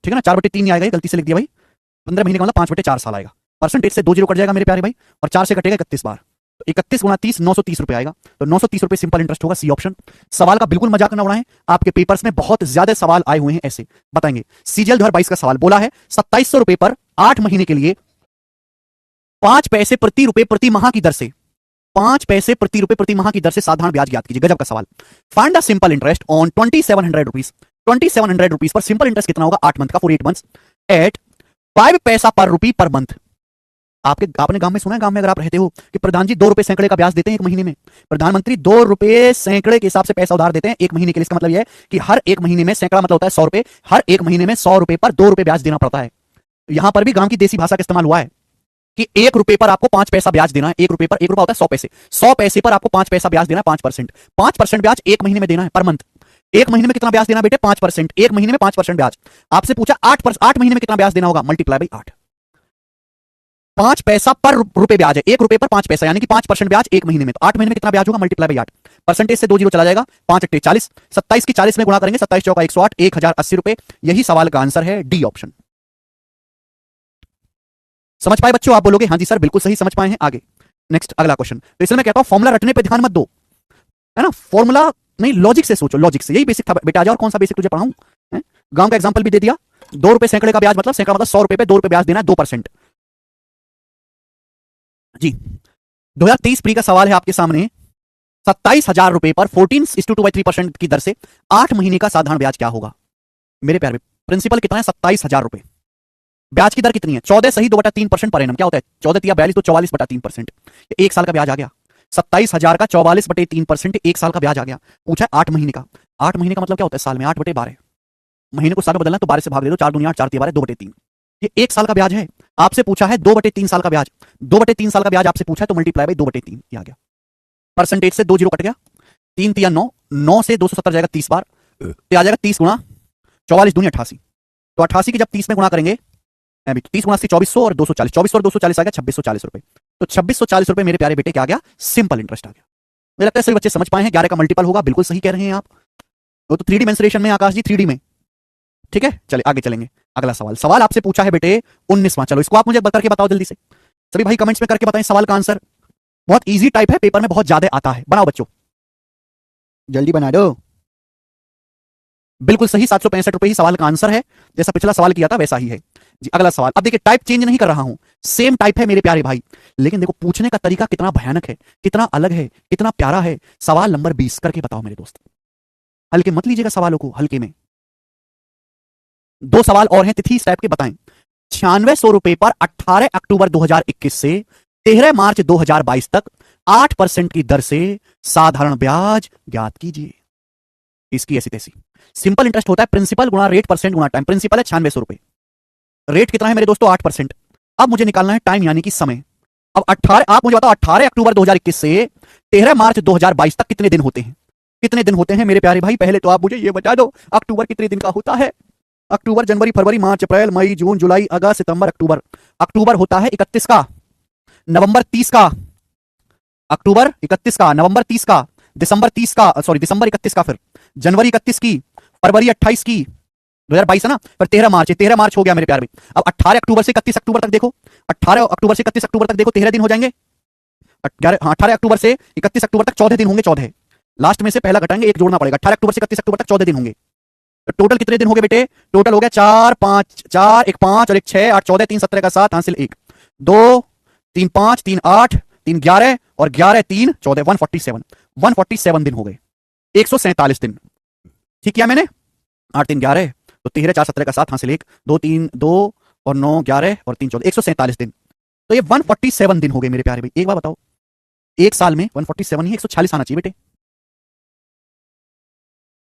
ठीक है ना, 4/3 नहीं आएगा, गलती से लिख दिया भाई। 15 महीने का मतलब 5/4 साल आएगा। परसेंटेज से 2 जीरो कट जाएगा मेरे प्यारे भाई, और 4 से कटेगा 31 बार, तो 31 गुणा 30, 930 रुपए आएगा। तो 930 रुपए सिंपल इंटरेस्ट होगा, सी ऑप्शन। सवाल का बिल्कुल मजाक ना उड़ाएं, आपके पेपर्स में बहुत ज्यादा सवाल आए हुए हैं ऐसे, बताएंगे। सीजीएल 2022 का सवाल बोला है 2700 रुपए पर 8 महीने के लिए 5 पैसे प्रति रुपए प्रति माह की दर से, 5 पैसे प्रति रुपए प्रति माह की दर से साधारण ब्याज ज्ञात कीजिए। गजब का सवाल। Find the simple interest on 2700 rupees. 2700 rupees per simple interest कितना होगा 8 मंथ का, फॉर 8 मंथ्स एट 5 पैसा पर रुपी पर मंथ। आपने गांव में सुना है, गांव में अगर आप रहते हो कि प्रधान जी 2 रुपए सैकड़े का ब्याज देते हैं एक महीने में। प्रधानमंत्री 2 रुपए सैकड़े के हिसाब से पैसा उधार देते हैं एक महीने के लिए। इसका मतलब यह है कि हर एक महीने में, सैकड़ा मतलब होता है 100 रुपए, हर एक महीने में 100 रुपए पर 2 रुपए ब्याज देना पड़ता है। यहां पर भी गांव की देसी भाषा का इस्तेमाल हुआ है कि 1 रुपए पर आपको 5 पैसा ब्याज देना है। 1 रुपए पर, 1 रुपया होता है 100 पैसे, 100 पैसे पर आपको 5 पैसा ब्याज देना है, 5%। 5% ब्याज एक महीने में देना है पर मंथ। एक महीने में कितना ब्याज देना बेटे? 5%। एक महीने में 5% ब्याज। आपसे पूछा 8 महीने में कितना ब्याज देना होगा, मल्टीप्लाई बाई 8। 5 पैसा पर रुपए ब्याज है, 1 रुपए पर 5 पैसा, यानी कि 5% ब्याज एक महीने में। तो 8 महीने में कितना ब्याज होगा, मल्टीप्लाई बाई 8। परसेंटेज से 2 जीरो चला जाएगा, 5/8 40, 27 की 40 में गुणा करेंगे, 27 चौका 108, 1080 रुपए। यही सवाल का आंसर है, डी ऑप्शन। समझ पाए बच्चों? आप बोलोगे हाँ जी सर बिल्कुल सही समझ पाए हैं। आगे नेक्स्ट अगला क्वेश्चन। तो इसलिए मैं कहता हूं फॉर्मूला रटने पे ध्यान मत दो, है ना, फॉर्मूला नहीं, लॉजिक से सोचो, लॉजिक से। यही बेसिक था बेटा। आज और कौन सा बेसिक तुझे पढ़ाऊं? गांव का एग्जांपल भी दे दिया। 2 रुपए सैकड़े का ब्याज मतलब, सैकड़ा मतलब 100 रुपए पे 2 रुपए ब्याज देना है, 2%। जी 2023 प्री का सवाल है आपके सामने। 27,000 रुपए पर 14:2/3% की दर से 8 महीने का साधारण ब्याज क्या होगा? मेरे प्यारे, प्रिंसिपल कितना है? 27,000 रुपए। ब्याज की दर कितनी है? 14 सही 2/3% पर एनम। क्या होता है 14 या 42, तो 44/3%। एक साल का ब्याज आ गया। 27,000 का 44/3%, एक साल का ब्याज आ गया। पूछा 8 महीने का। 8 महीने का मतलब क्या होता है साल में? 8/12। महीने को साल में बदलना तो 12 से भाग दे दो, 4 दूनी 8, 4 तिया 12, 2/3। ये एक साल का ब्याज है। आपसे पूछा है 2/3 साल का ब्याज। 2/3 साल का ब्याज आपसे पूछा है, तो मल्टीप्लाई बाई 2/3 आ गया। परसेंटेज से 2 जीरो कट गया, 3 तिया 9, 9 से 270 जाएगा 30 बार, तो आ जाएगा 30 गुणा 44 दूनी 88। तो 88 की जब 30 में गुणा करेंगे, 30 गुणा 2400 और 240, 2400 और 240 आ गया 2640 रुपए। तो 2640 रुपए मेरे प्यारे बेटे क्या आ गया? सिंपल इंटरेस्ट आ गया। मुझे लगता है सभी बच्चे समझ पाए हैं। 11 का मल्टीपल होगा, बिल्कुल सही कह रहे हैं आप। वो तो 3D मेंसुरेशन में आकाश जी, 3D में। ठीक है, चले आगे चलेंगे। अगला सवाल आपसे पूछा है बेटे 19वां। चलो इसको आप मुझे करके बताओ जल्दी से। सभी भाई कमेंट्स में करके बताएं सवाल का आंसर। बहुत इजी टाइप है, पेपर में बहुत ज्यादा आता है। बनाओ बच्चों, जल्दी बना दो। बिल्कुल सही, 765 ही सवाल का आंसर है। जैसा पिछला सवाल किया था वैसा ही है जी। अगला सवाल, अब देखिए टाइप चेंज नहीं कर रहा हूं, सेम टाइप है मेरे प्यारे भाई, लेकिन देखो पूछने का तरीका कितना भयानक है, कितना अलग है, कितना प्यारा है। सवाल नंबर 20 करके बताओ मेरे दोस्त। हल्के मत लीजिएगा सवालों को, हल्के में। दो सवाल और हैं, तिथि इस टाइप के बताएं। 9600 पर 18 अक्टूबर 2021 से 13 मार्च 2022 तक 8% की दर से साधारण ब्याज ज्ञात कीजिए। इसकी ऐसी तैसी। सिंपल इंटरेस्ट होता है प्रिंसिपल गुणा रेट परसेंट गुणा टाइम। प्रिंसिपल है 9600, रेट कितना है मेरे दोस्तों 8%। अब मुझे निकालना है टाइम यानी कि समय। अब 18, आप मुझे बताओ 18 अक्टूबर 2021 से 13 मार्च 2022 तक कितने दिन होते हैं? कितने दिन होते हैं मेरे प्यारे भाई? पहले तो आप मुझे ये बता दो, अक्टूबर कितने दिन का होता है? अक्टूबर, जनवरी, फरवरी, मार्च, अप्रैल, मई, जून, जुलाई, अगस्त, सितंबर, अक्टूबर। अक्टूबर होता है 31 का, नवंबर 30 का। अक्टूबर 31 का, नवंबर 30 का, दिसंबर 30 का, सॉरी दिसंबर 31 का, फिर जनवरी 31 की, फरवरी 28 की, 2022 है ना, फिर 13 मार्च, 13 मार्च हो गया मेरे प्यार में। अब 18 अक्टूबर से 31 अक्टूबर तक देखो, 18 अक्टूबर से 31 अक्टूबर तक देखो, 13 दिन हो जाएंगे। 18 अक्टूबर से 31 अक्टूबर तक 14 दिन होंगे, 14। लास्ट में से पहला घटाएंगे, एक जोड़ना पड़ेगा। 18 अक्टूबर से 31 अक्टूबर तक 14 दिन होंगे। तो टोटल कितने दिन हो गए बेटे? टोटल हो गया 4 5 4 1 5 और 1 6 8 14 3 17 का 7 हासिल 1 2 3 5 3 8 3 11 और 11 3 14 147 दिन हो गए। 147 दिन। ठीक किया मैंने? 8 3 11 तो 13 4 17 का 7 हासिल 1 2 3 2 और 9 11 और 3 14 147 दिन। तो ये 147 दिन हो गए मेरे प्यारे भाई। एक बार बताओ, एक साल में 147 ही 146 आना चाहिए बेटे।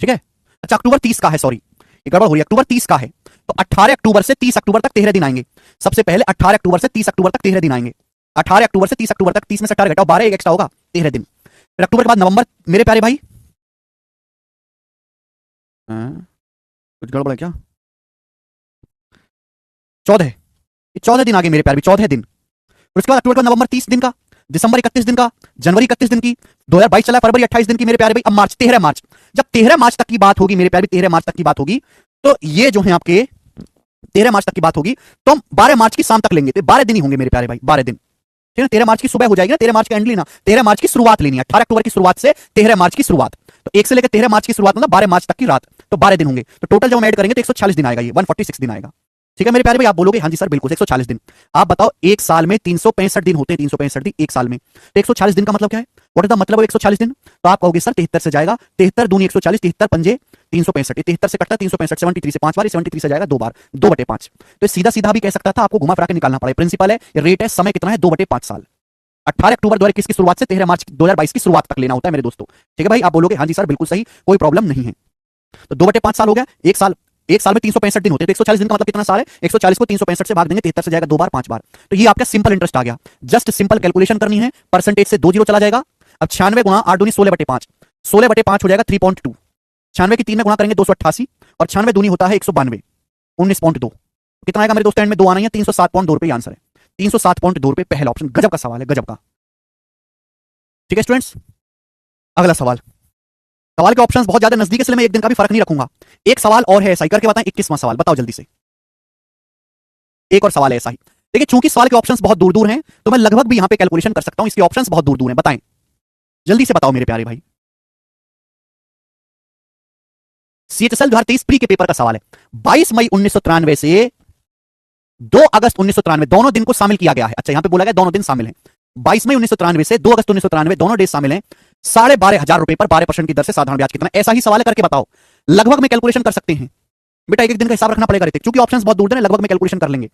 ठीक है? अच्छा अक्टूबर 30 का है, सॉरी ये गड़बड़ हो रही है। अक्टूबर 30 का है तो 18 अक्टूबर से 30 अक्टूबर तक 13 दिन आएंगे। सबसे पहले 18 अक्टूबर से 30 अक्टूबर तक 13 दिन आएंगे। 18 अक्टूबर से 30 अक्टूबर तक, 30 में से 18 घटाओ 12, एक एक्स्ट्रा होगा, 13 दिन। फिर अक्टूबर के बाद नवंबर मेरे प्यारे भाई। कुछ गड़बड़ है क्या? 14, 14 दिन आगे मेरे प्यारे भाई, 14 दिन। फिर उसके बाद अक्टूबर के बाद नवंबर 30 दिन का, दिसंबर 31 दिन का, जनवरी 31 दिन की, 2022 चला, फरवरी 28 दिन की मेरे प्यारे भाई। अब मार्च, 13 मार्च। जब 13 मार्च तक की बात होगी मेरे प्यारे, 13 मार्च तक की बात होगी, तो ये जो है आपके 13 मार्च तक की बात होगी, तो हम 12 मार्च की शाम तक लेंगे। तो 12 दिन ही होंगे मेरे प्यारे भाई, 12 दिन। ठीक है? 13 मार्च की सुबह हो जाएगी ना, 13 मार्च का एंड लेना, 13 मार्च की शुरुआत लेनी है। 18 अक्टूबर की शुरुआत से 13 मार्च की शुरुआत, तो 1 से लेकर 13 मार्च की शुरुआत मतलब 12 मार्च तक की रात, तो 12 दिन होंगे। तो टोटल जब हम ऐड करेंगे तो 146 दिन आएगा, ये 146 दिन आएगा। ठीक है मेरे प्यारे भाई? आप बोलोगे हाँ जी सर बिल्कुल 140 दिन। आप बताओ एक साल में 365 दिन होते हैं, 365 दिन एक साल में, तो 140 दिन का मतलब क्या है? व्हाट इज द मतलब ऑफ 140 दिन? तो आप कहोगे सर 73 से जाएगा, 73 दूनी 140, 73 पंजे 365, 73 से कटता 365, 73 से 5 बार, 73 से जाएगा 2 बार, 2/5। तो सीधा सीधा भी कह सकता था, आपको घुमा फिरा के निकालना पड़ेगा। प्रिंसिपल है, रेट है, समय कितना है? 2/5 साल। 18 अक्टूबर 2021 की शुरुआत से 13 मार्च 2022 की शुरुआत तक लेना होता है मेरे दोस्तों। ठीक है भाई? आप बोलोगे हाँ जी सर बिल्कुल सही, कोई प्रॉब्लम नहीं है। तो 2/5 साल हो गया। एक साल में 365 दिन होते हैं, तो 140 दिन का मतलब कितना साल है? 140 को 365 से भाग देंगे, 73 से जाएगा 2 बार, 5 बार। तो ये आपका सिंपल इंटरेस्ट आ गया। जस्ट सिंपल कैलकुलेशन करनी है, परसेंटेज से 2 जीरो चला जाएगा। अब 96 गुणा 8 दूनी 16/5, 16/5 हो जाएगा 3.2। 96 की 3 में गुणा करेंगे 288, और 96 दूनी होता है 192, 19.2। कितना आएगा मेरे दोस्तों? एंड में 2 आना है, 307.2 रुपए आंसर है। 307.2 रुपए, पहला ऑप्शन। गजब का सवाल है, गजब का। ठीक है स्टूडेंट्स, अगला सवाल। सवाल के ऑप्शंस बहुत ज्यादा नजदीक है, इसलिए मैं एक दिन का भी फर्क नहीं रखूंगा। एक सवाल और है ऐसा ही, करके बताएं 21वां सवाल, बताओ जल्दी से। एक और सवाल है ऐसा ही। देखिए चूंकि सवाल के ऑप्शंस बहुत दूर दूर हैं, तो मैं लगभग भी यहां पे कैलकुलेशन कर सकता हूं। इसके ऑप्शंस बहुत दूर दूर हैं, बताएं जल्दी से, बताओ मेरे प्यारे भाई। सीएचएसएल 2023 प्री के पेपर का सवाल है। 22 मई 1993 से 2 अगस्त 1993 दोनों दिन को शामिल किया गया है। अच्छा यहां पे बोला गया दोनों दिन शामिल हैं। 22 मई 1993 से 2 अगस्त 1993 दोनों डेज शामिल हैं। 12,500 रुपए पर 12% की दर से साधारण ब्याज कितना? ऐसा ही सवाल है, करके बताओ। लगभग में कैलकुलेशन कर सकते हैं बेटा, एक एक दिन का हिसाब रखना पड़ेगा। क्योंकि ऑप्शंस बहुत दूर हैं, लगभग में कैलकुलेशन कर लेंगे।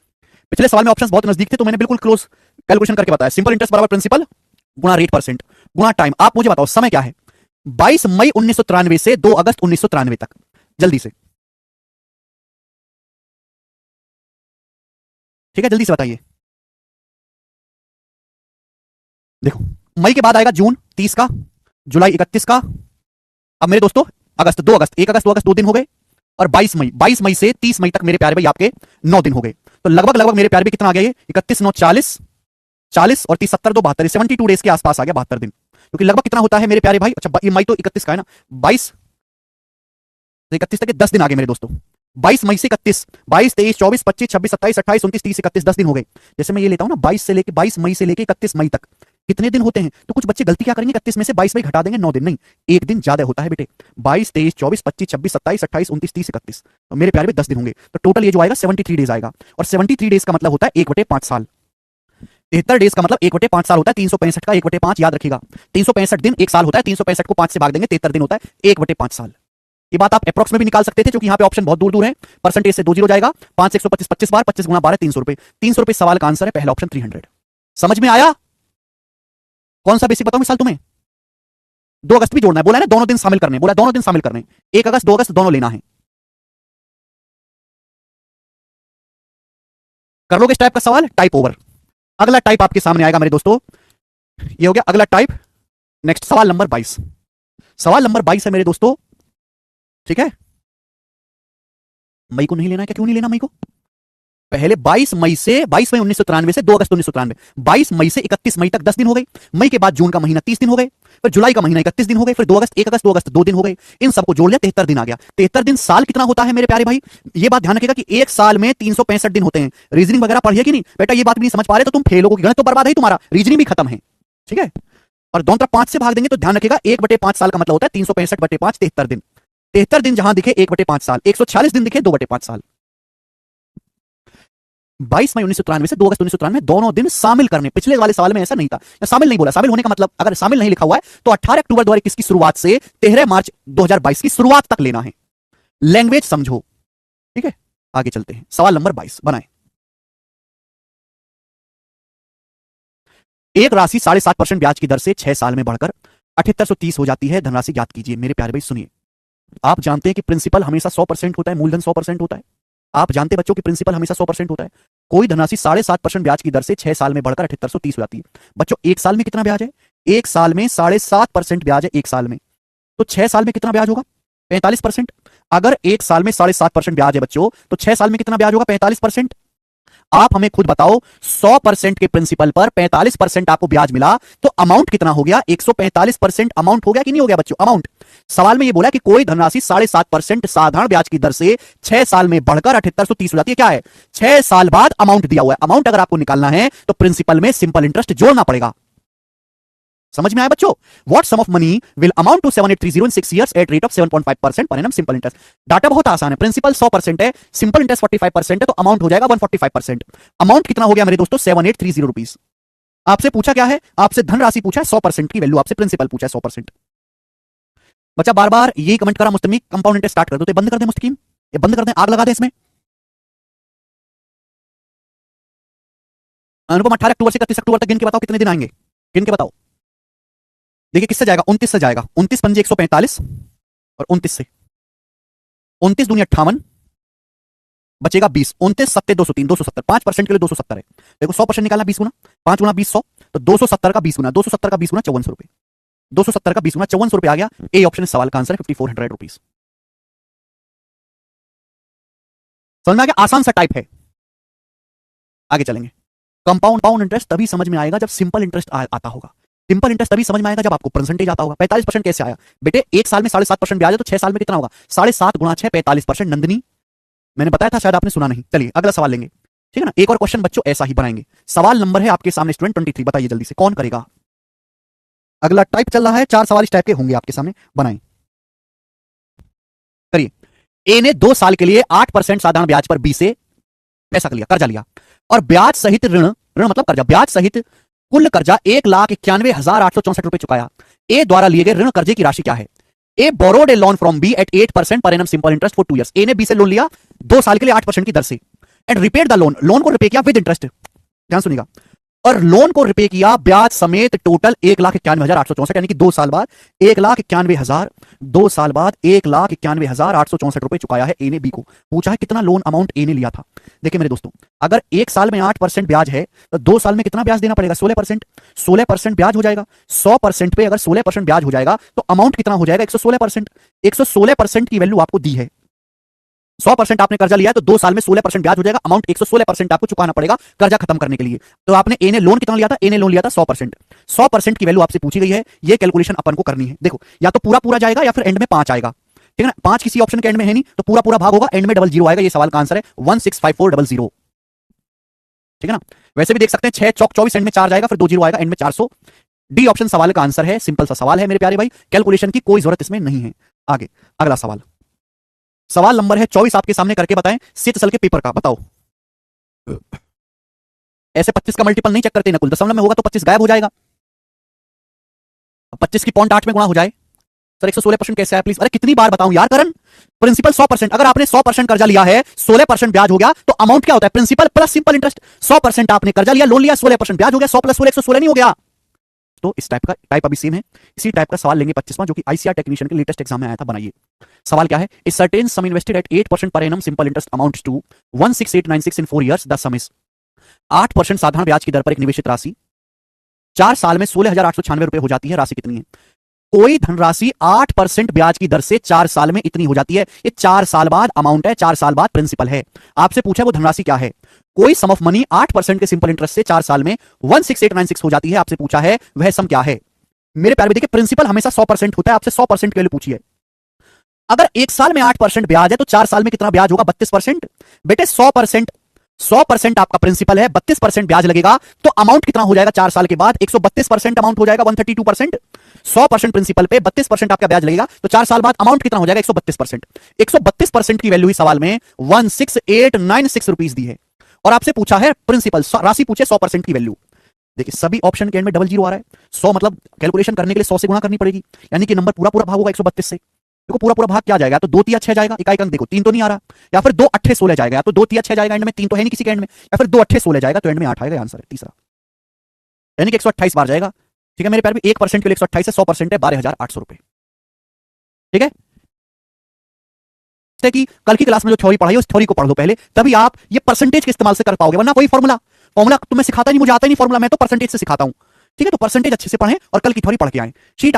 पिछले सवाल में ऑप्शंस बहुत नजदीक थे, तो मैंने बिल्कुल क्लोज कैलकुलेशन करके बताया। सिंपल इंटरेस्ट बराबर प्रिंसिपल गुणा रेट परसेंट गुणा टाइम। आप मुझे बताओ समय क्या है? 22 मई 1993 से 2 अगस्त 1993 तक, जल्दी से। ठीक है जल्दी से बताइए। देखो मई के बाद आएगा जून 30 का, जुलाई 31 का। अब मेरे दोस्तों अगस्त 2 अगस्त, 1 अगस्त 2 अगस्त 2 दिन हो गए, और 22 मई से 30 मई तक मेरे प्यारे भाई आपके 9 दिन हो गए। तो लगभग लगभग मेरे प्यारे भाई कितना आ गया? ये 31 9 40, 40 और 30 70 2 72, 72 डेज के आसपास आ गया, 72 दिन। क्योंकि लगभग कितना होता है मेरे प्यारे भाई? अच्छा ये मई तो 31 का है ना, 22 31 तक के 10 दिन आ गए मेरे दोस्तों। 22 मई से 31, 22 23 24 25 26 27 28 29 30 31, 10 दिन हो गए। जैसे मैं ये लेता हूं ना, 22 मई से लेके 31 मई तक, कितने दिन होते हैं? तो कुछ बच्चे गलती क्या करेंगे, 31 में से 22 घटा देंगे, 9 दिन नहीं, एक दिन ज्यादा होता है बेटे। 22, 23, 24, 25, 26, 27, 28, 29, 30, 31, तो मेरे प्यारे में 10 दिन होंगे। तो टोटल ये जो आएगा 73 डेज आएगा। और 73 डेज का मतलब होता है 1/5 साल। 73 डेज का मतलब 1/5 साल होता है। 365 का 1/5 याद रखिएगा। 365 दिन एक साल होता है। 365 को 5 से भाग देंगे, 73 दिन होता है, 1/5 साल। ये बात आप अप्रॉक्स में भी निकाल सकते थे, क्योंकि यहाँ पे ऑप्शन बहुत दूर दूर है। परसेंटेज से 2 जीरो जाएगा। 5 से 125, 25 बार, 25 गुना 12, 300 रुपए। 300 रुपए सवाल का आंसर है, पहला ऑप्शन 300। समझ में आया? कौन सा बेसिक बताऊं मिसाल तुम्हें? 2 अगस्त भी जोड़ना है, बोला है ना दोनों दिन शामिल करने, बोला दोनों दिन शामिल करने, 1 अगस्त 2 अगस्त दोनों लेना है। कर लोगे इस टाइप का सवाल? Type over. अगला टाइप आपके सामने आएगा मेरे दोस्तों, ये हो गया अगला टाइप। नेक्स्ट सवाल नंबर 22। सवाल नंबर 22 है मेरे दोस्तों, ठीक है। मई को नहीं लेना है क्या? क्यों नहीं लेना मई को? पहले 22 मई 1993 से 2 अगस्त 1993, 22 मई से 31 मई तक 10 दिन हो गए। मई के बाद जून का महीना 30 दिन हो गए, फिर जुलाई का महीना 31 दिन हो गए, फिर 2 अगस्त 1 अगस्त 2 अगस्त 2 दिन हो गए। इन सबको जोड़ लिया, 73 दिन आ गया। 73 दिन साल कितना होता है मेरे प्यारे भाई? ये बात ध्यान रखिएगा कि एक साल में 365 दिन होते हैं। रीजनिंग वगैरह पढ़िए कि नहीं बेटा? ये बात भी नहीं समझ पा रहे तो तुम फेल हो, गणित तो बर्बाद है तुम्हारा, रीजनिंग भी खत्म है, ठीक है। और दोनों तरफ 5 से भाग देंगे तो ध्यान रखिएगा 1/5 साल का मतलब होता है 365/5, 73 दिन। 73 दिन जहां दिखे 1/5 साल, 146 दिन दिखे 2/5 साल। 22 मई 1993 से 2 अगस्त 1993 दोनों दिन शामिल करने। पिछले वाले सवाल में ऐसा नहीं था, शामिल नहीं बोला। शामिल होने का मतलब, अगर शामिल नहीं लिखा हुआ है तो 18 अक्टूबर 2021 की शुरुआत से 13 मार्च 2022 की शुरुआत तक लेना है। लैंग्वेज समझो, ठीक है। आगे चलते हैं, सवाल नंबर 22 बनाएं। एक राशि 7.5% ब्याज की दर से 6 साल में बढ़कर 7830 हो जाती है, धनराशि ज्ञात कीजिए। मेरे प्यारे भाई सुनिए, आप जानते हैं कि प्रिंसिपल हमेशा 100% होता है, मूलधन 100% होता है। आप जानते बच्चों कि प्रिंसिपल हमेशा 100% होता है। कोई धनराशि 7.5% ब्याज की दर से 6 साल में बढ़कर 7830 हो जाती है। बच्चों एक साल में कितना ब्याज है? एक साल में 7.5% ब्याज है, एक साल में। तो 6 साल में कितना ब्याज होगा? 45%। अगर एक साल में 7.5% ब्याज है बच्चों, तो 6 साल में कितना ब्याज होगा? 45%। आप हमें खुद बताओ, 100% के प्रिंसिपल पर 45% आपको ब्याज मिला, तो अमाउंट कितना हो गया? 145% अमाउंट हो गया कि नहीं हो गया बच्चों? अमाउंट। सवाल में ये बोला कि कोई धनराशि 7.5% साधारण ब्याज की दर से 6 साल में बढ़कर 7830 हो जाती है। क्या है? 6 साल बाद अमाउंट दिया हुआ है। अमाउंट अगर आपको निकालना है तो प्रिंसिपल में सिंपल इंटरेस्ट जोड़ना पड़ेगा। समझ में आया बच्चों? What sum of money will amount to 7830 in 6 years at rate of 7.5% per annum simple interest. Data बहुत आसान है। प्रिंसिपल 100% है, सिंपल इंटरेस्ट 45% है, तो अमाउंट हो जाएगा 145%। अमाउंट कितना हो गया मेरे दोस्तों? 7830 रुपीज। आपसे पूछा क्या है? आपसे धनराशि पूछा है, 100% की वैल्यू आपसे प्रिंसिपल पूछा है 100%। बच्चा बार बार यही कमेंट करा, मुस्तमी कंपाउंड इंटरेस्ट स्टार्ट कर दो। तो बंद कर दें मुस्तकीम, ये बंद कर दें, आग लगा दें इसमें। अनुपम 18 अक्टूबर से 31 अक्टूबर तक गिन के बताओ कितने दिन आएंगे, गिन के बताओ। देखिए किससे जाएगा? 29 से जाएगा। 29 पंजे 145 और 29 से 29 दूनी 58, बचेगा 20। 29 सत्ते 203, 270। 5% के लिए 270 है। देखो 100% निकालना 20 गुना, 5 गुना 20 100, तो 270 का 20 गुना, 270 का 20 गुना 5400 रुपए। 270 का 20 गुना 5400 रुपए आ गया। ए ऑप्शन सवाल का आंसर है 5400 रुपीज। समझ में आ गया? आसान सा टाइप है। आगे चलेंगे। कंपाउंड इंटरेस्ट तभी समझ में आएगा जब सिंपल इंटरेस्ट आता होगा। सिंपल इंटरेस्ट तभी समझ में आएगा जब आपको परसेंटेज आता होगा। 45% कैसे आया बेटे? एक साल में 7.5% ब्याज है, तो 6 साल में कितना होगा? 7.5 गुणा 6, 45%। नंदनी मैंने बताया था, शायद आपने सुना नहीं। चलिए अगला सवाल लेंगे, ठीक है ना। एक और क्वेश्चन बच्चों ऐसा ही बनाएंगे। सवाल नंबर है आपके सामने स्टूडेंट 23। बताइए जल्दी से कौन करेगा? अगला टाइप चल रहा है, 4 सवाल इस टाइप के होंगे आपके सामने, बनाएं। करिए। ए ने 2 साल के लिए 8% साधारण ब्याज पर बी से पैसा लिया, कर्जा लिया, और ब्याज सहित ऋण मतलब कर्जा, ब्याज सहित कुल कर्जा 1,91,864 रुपए चुकाया। ए द्वारा लिए गए ऋण कर्जे की राशि क्या है? A borrowed a loan from B at 8% per annum simple interest for 2 years। A ने बी से लोन लिया 2 साल के लिए 8% की दर से, and repaid the loan, loan को रिपे किया विद इंटरेस्ट। ध्यान सुनिएगा, और लोन को रिपे किया ब्याज समेत टोटल 1,91,864, यानी कि 2 साल बाद 1,91,000, 2 साल बाद 1,91,864 रुपए चुकाया है ए ने बी को। पूछा है कितना लोन अमाउंट ए ने लिया था। देखिए मेरे दोस्तों, अगर 1 साल में 8% ब्याज है तो 2 साल में कितना ब्याज देना पड़ेगा? 16%। 16% ब्याज हो जाएगा। 100% पे अगर 16% ब्याज हो जाएगा तो अमाउंट कितना हो जाएगा? 116%। 116% की वैल्यू आपको दी है। 100% आपने कर्जा लिया है तो 2 साल में 16% ब्याज हो जाएगा। अमाउंट 116% आपको चुकाना पड़ेगा कर्जा खत्म करने के लिए। तो आपने ए ने लोन कितना लिया था? ए ने लोन लिया था 100%। 100% की वैल्यू आपसे पूछी गई है, ये कैलकुलेशन अपन को करनी है। देखो या तो पूरा पूरा जाएगा या फिर एंड में 5 आएगा, ठीक है ना। 5 किसी ऑप्शन के एंड में है नहीं, तो पूरा पूरा भाग होगा, एंड में 00 आएगा। ये सवाल का आंसर है 165400, ठीक है ना। वैसे भी देख सकते हैं 6 चौक 24, एंड में 4 जाएगा, फिर 20 आएगा, एंड में 400। डी ऑप्शन सवाल का आंसर है। सिंपल सा सवाल है मेरे प्यारे भाई, कैलकुलेशन की कोई जरूरत इसमें नहीं है। आगे अगला सवाल, सवाल नंबर है 24 आपके सामने करके बताएं सेत के पेपर का। बताओ, ऐसे 25 का मल्टीपल नहीं चेक करते ना, कुल दशमलव में होगा तो 25 गायब हो जाएगा। 25 की 0.8 में गुणा हो जाए सर 116% कैसे है प्लीज? अरे कितनी बार बताऊं यार करण, प्रिंसिपल 100%, अगर आपने 100% कर्जा लिया है 16% ब्याज हो गया तो अमाउंट क्या होता है? Principal plus simple interest. 100% आपने कर्जा लिया, लोन लिया, 16% ब्याज हो गया, 100 प्लस 16 116 नहीं हो गया? तो इस टाइप अभी सेम है। इसी टाइप का सवाल लेंगे 25वां, जो कि आईसीआर टेक्नीशियन के लेटेस्ट एग्जाम में आया था। बनाइए, सवाल क्या है? A certain sum invested at 8% per annum simple interest amounts to 16896 in 4 years. The sum is 8% साधारण ब्याज की दर पर एक निवेशित राशि 4 साल में 16,896 रुपए हो जाती है। राशि कितनी है? कोई धनराशि 8% ब्याज की दर से 4 साल में इतनी हो जाती है। ये 4 साल बाद अमाउंट है, 4 साल बाद प्रिंसिपल है। आपसे पूछा वो धनराशि क्या है? कोई सम ऑफ मनी 8% के सिंपल इंटरेस्ट से 4 साल में 16896 हो जाती है। आपसे पूछा है वह सम क्या है? मेरे प्यारे देखिए, प्रिंसिपल हमेशा 100% होता है। आपसे 100% के लिए पूछिए। अगर 1 साल में 8% ब्याज है तो 4 साल में कितना ब्याज होगा? 32%। बेटे 100% आपका प्रिंसिपल है, 32% ब्याज लगेगा तो अमाउंट कितना हो जाएगा 4 साल के बाद? 132% अमाउंट हो जाएगा, 132%। 100% प्रिंसिपल पे 32% आपका ब्याज लगेगा तो 4 साल बाद अमाउंट कितना हो जाएगा? 132%। 132% की वैल्यू ही सवाल में 16896 रुपीस दी है और आपसे पूछा है प्रिंसिपल, राशि पूछे 100% की वैल्यू। देखिए सभी ऑप्शन के एंड में डबल जीरो आ रहा है। 100 मतलब कैलकुलेशन करने के लिए 100 से गुणा करनी पड़ेगी, यानी कि नंबर पूरा भाग होगा 132 से। देखो पूरा भाग क्या जाएगा? तो 2 तिया 6 जाएगा, इकाई अंक देखो 3 तो नहीं आ रहा, या फिर 2 अट्ठे 16 जाएगा, या तो 2 तिया 6 जाएगा एंड में, 3 तो है नहीं किसी के एंड में, या फिर 2 अट्ठे 16 जाएगा तो एंड में 8 आएगा। आंसर है तीसरा, यानी कि 128 बार जाएगा। ठीक है मेरे प्यारे, 1% के लिए 128 है, 100% है 12,800 रुपए। ठीक है कि कल की क्लास में जो थ्योरी पढ़ाई उस थ्योरी को पढ़ लो पहले, तभी आप ये परसेंटेज के इस्तेमाल से कर पाओगे, वरना कोई फॉर्मूला तो मैं सिखाता नहीं, मुझे आता ही नहीं फॉर्मूला, मैं तो परसेंटेज से सिखाता हूं। ठीक है, तो परसेंटेज अच्छे से पढ़ें और कल की थ्योरी पढ़ के आए। शीट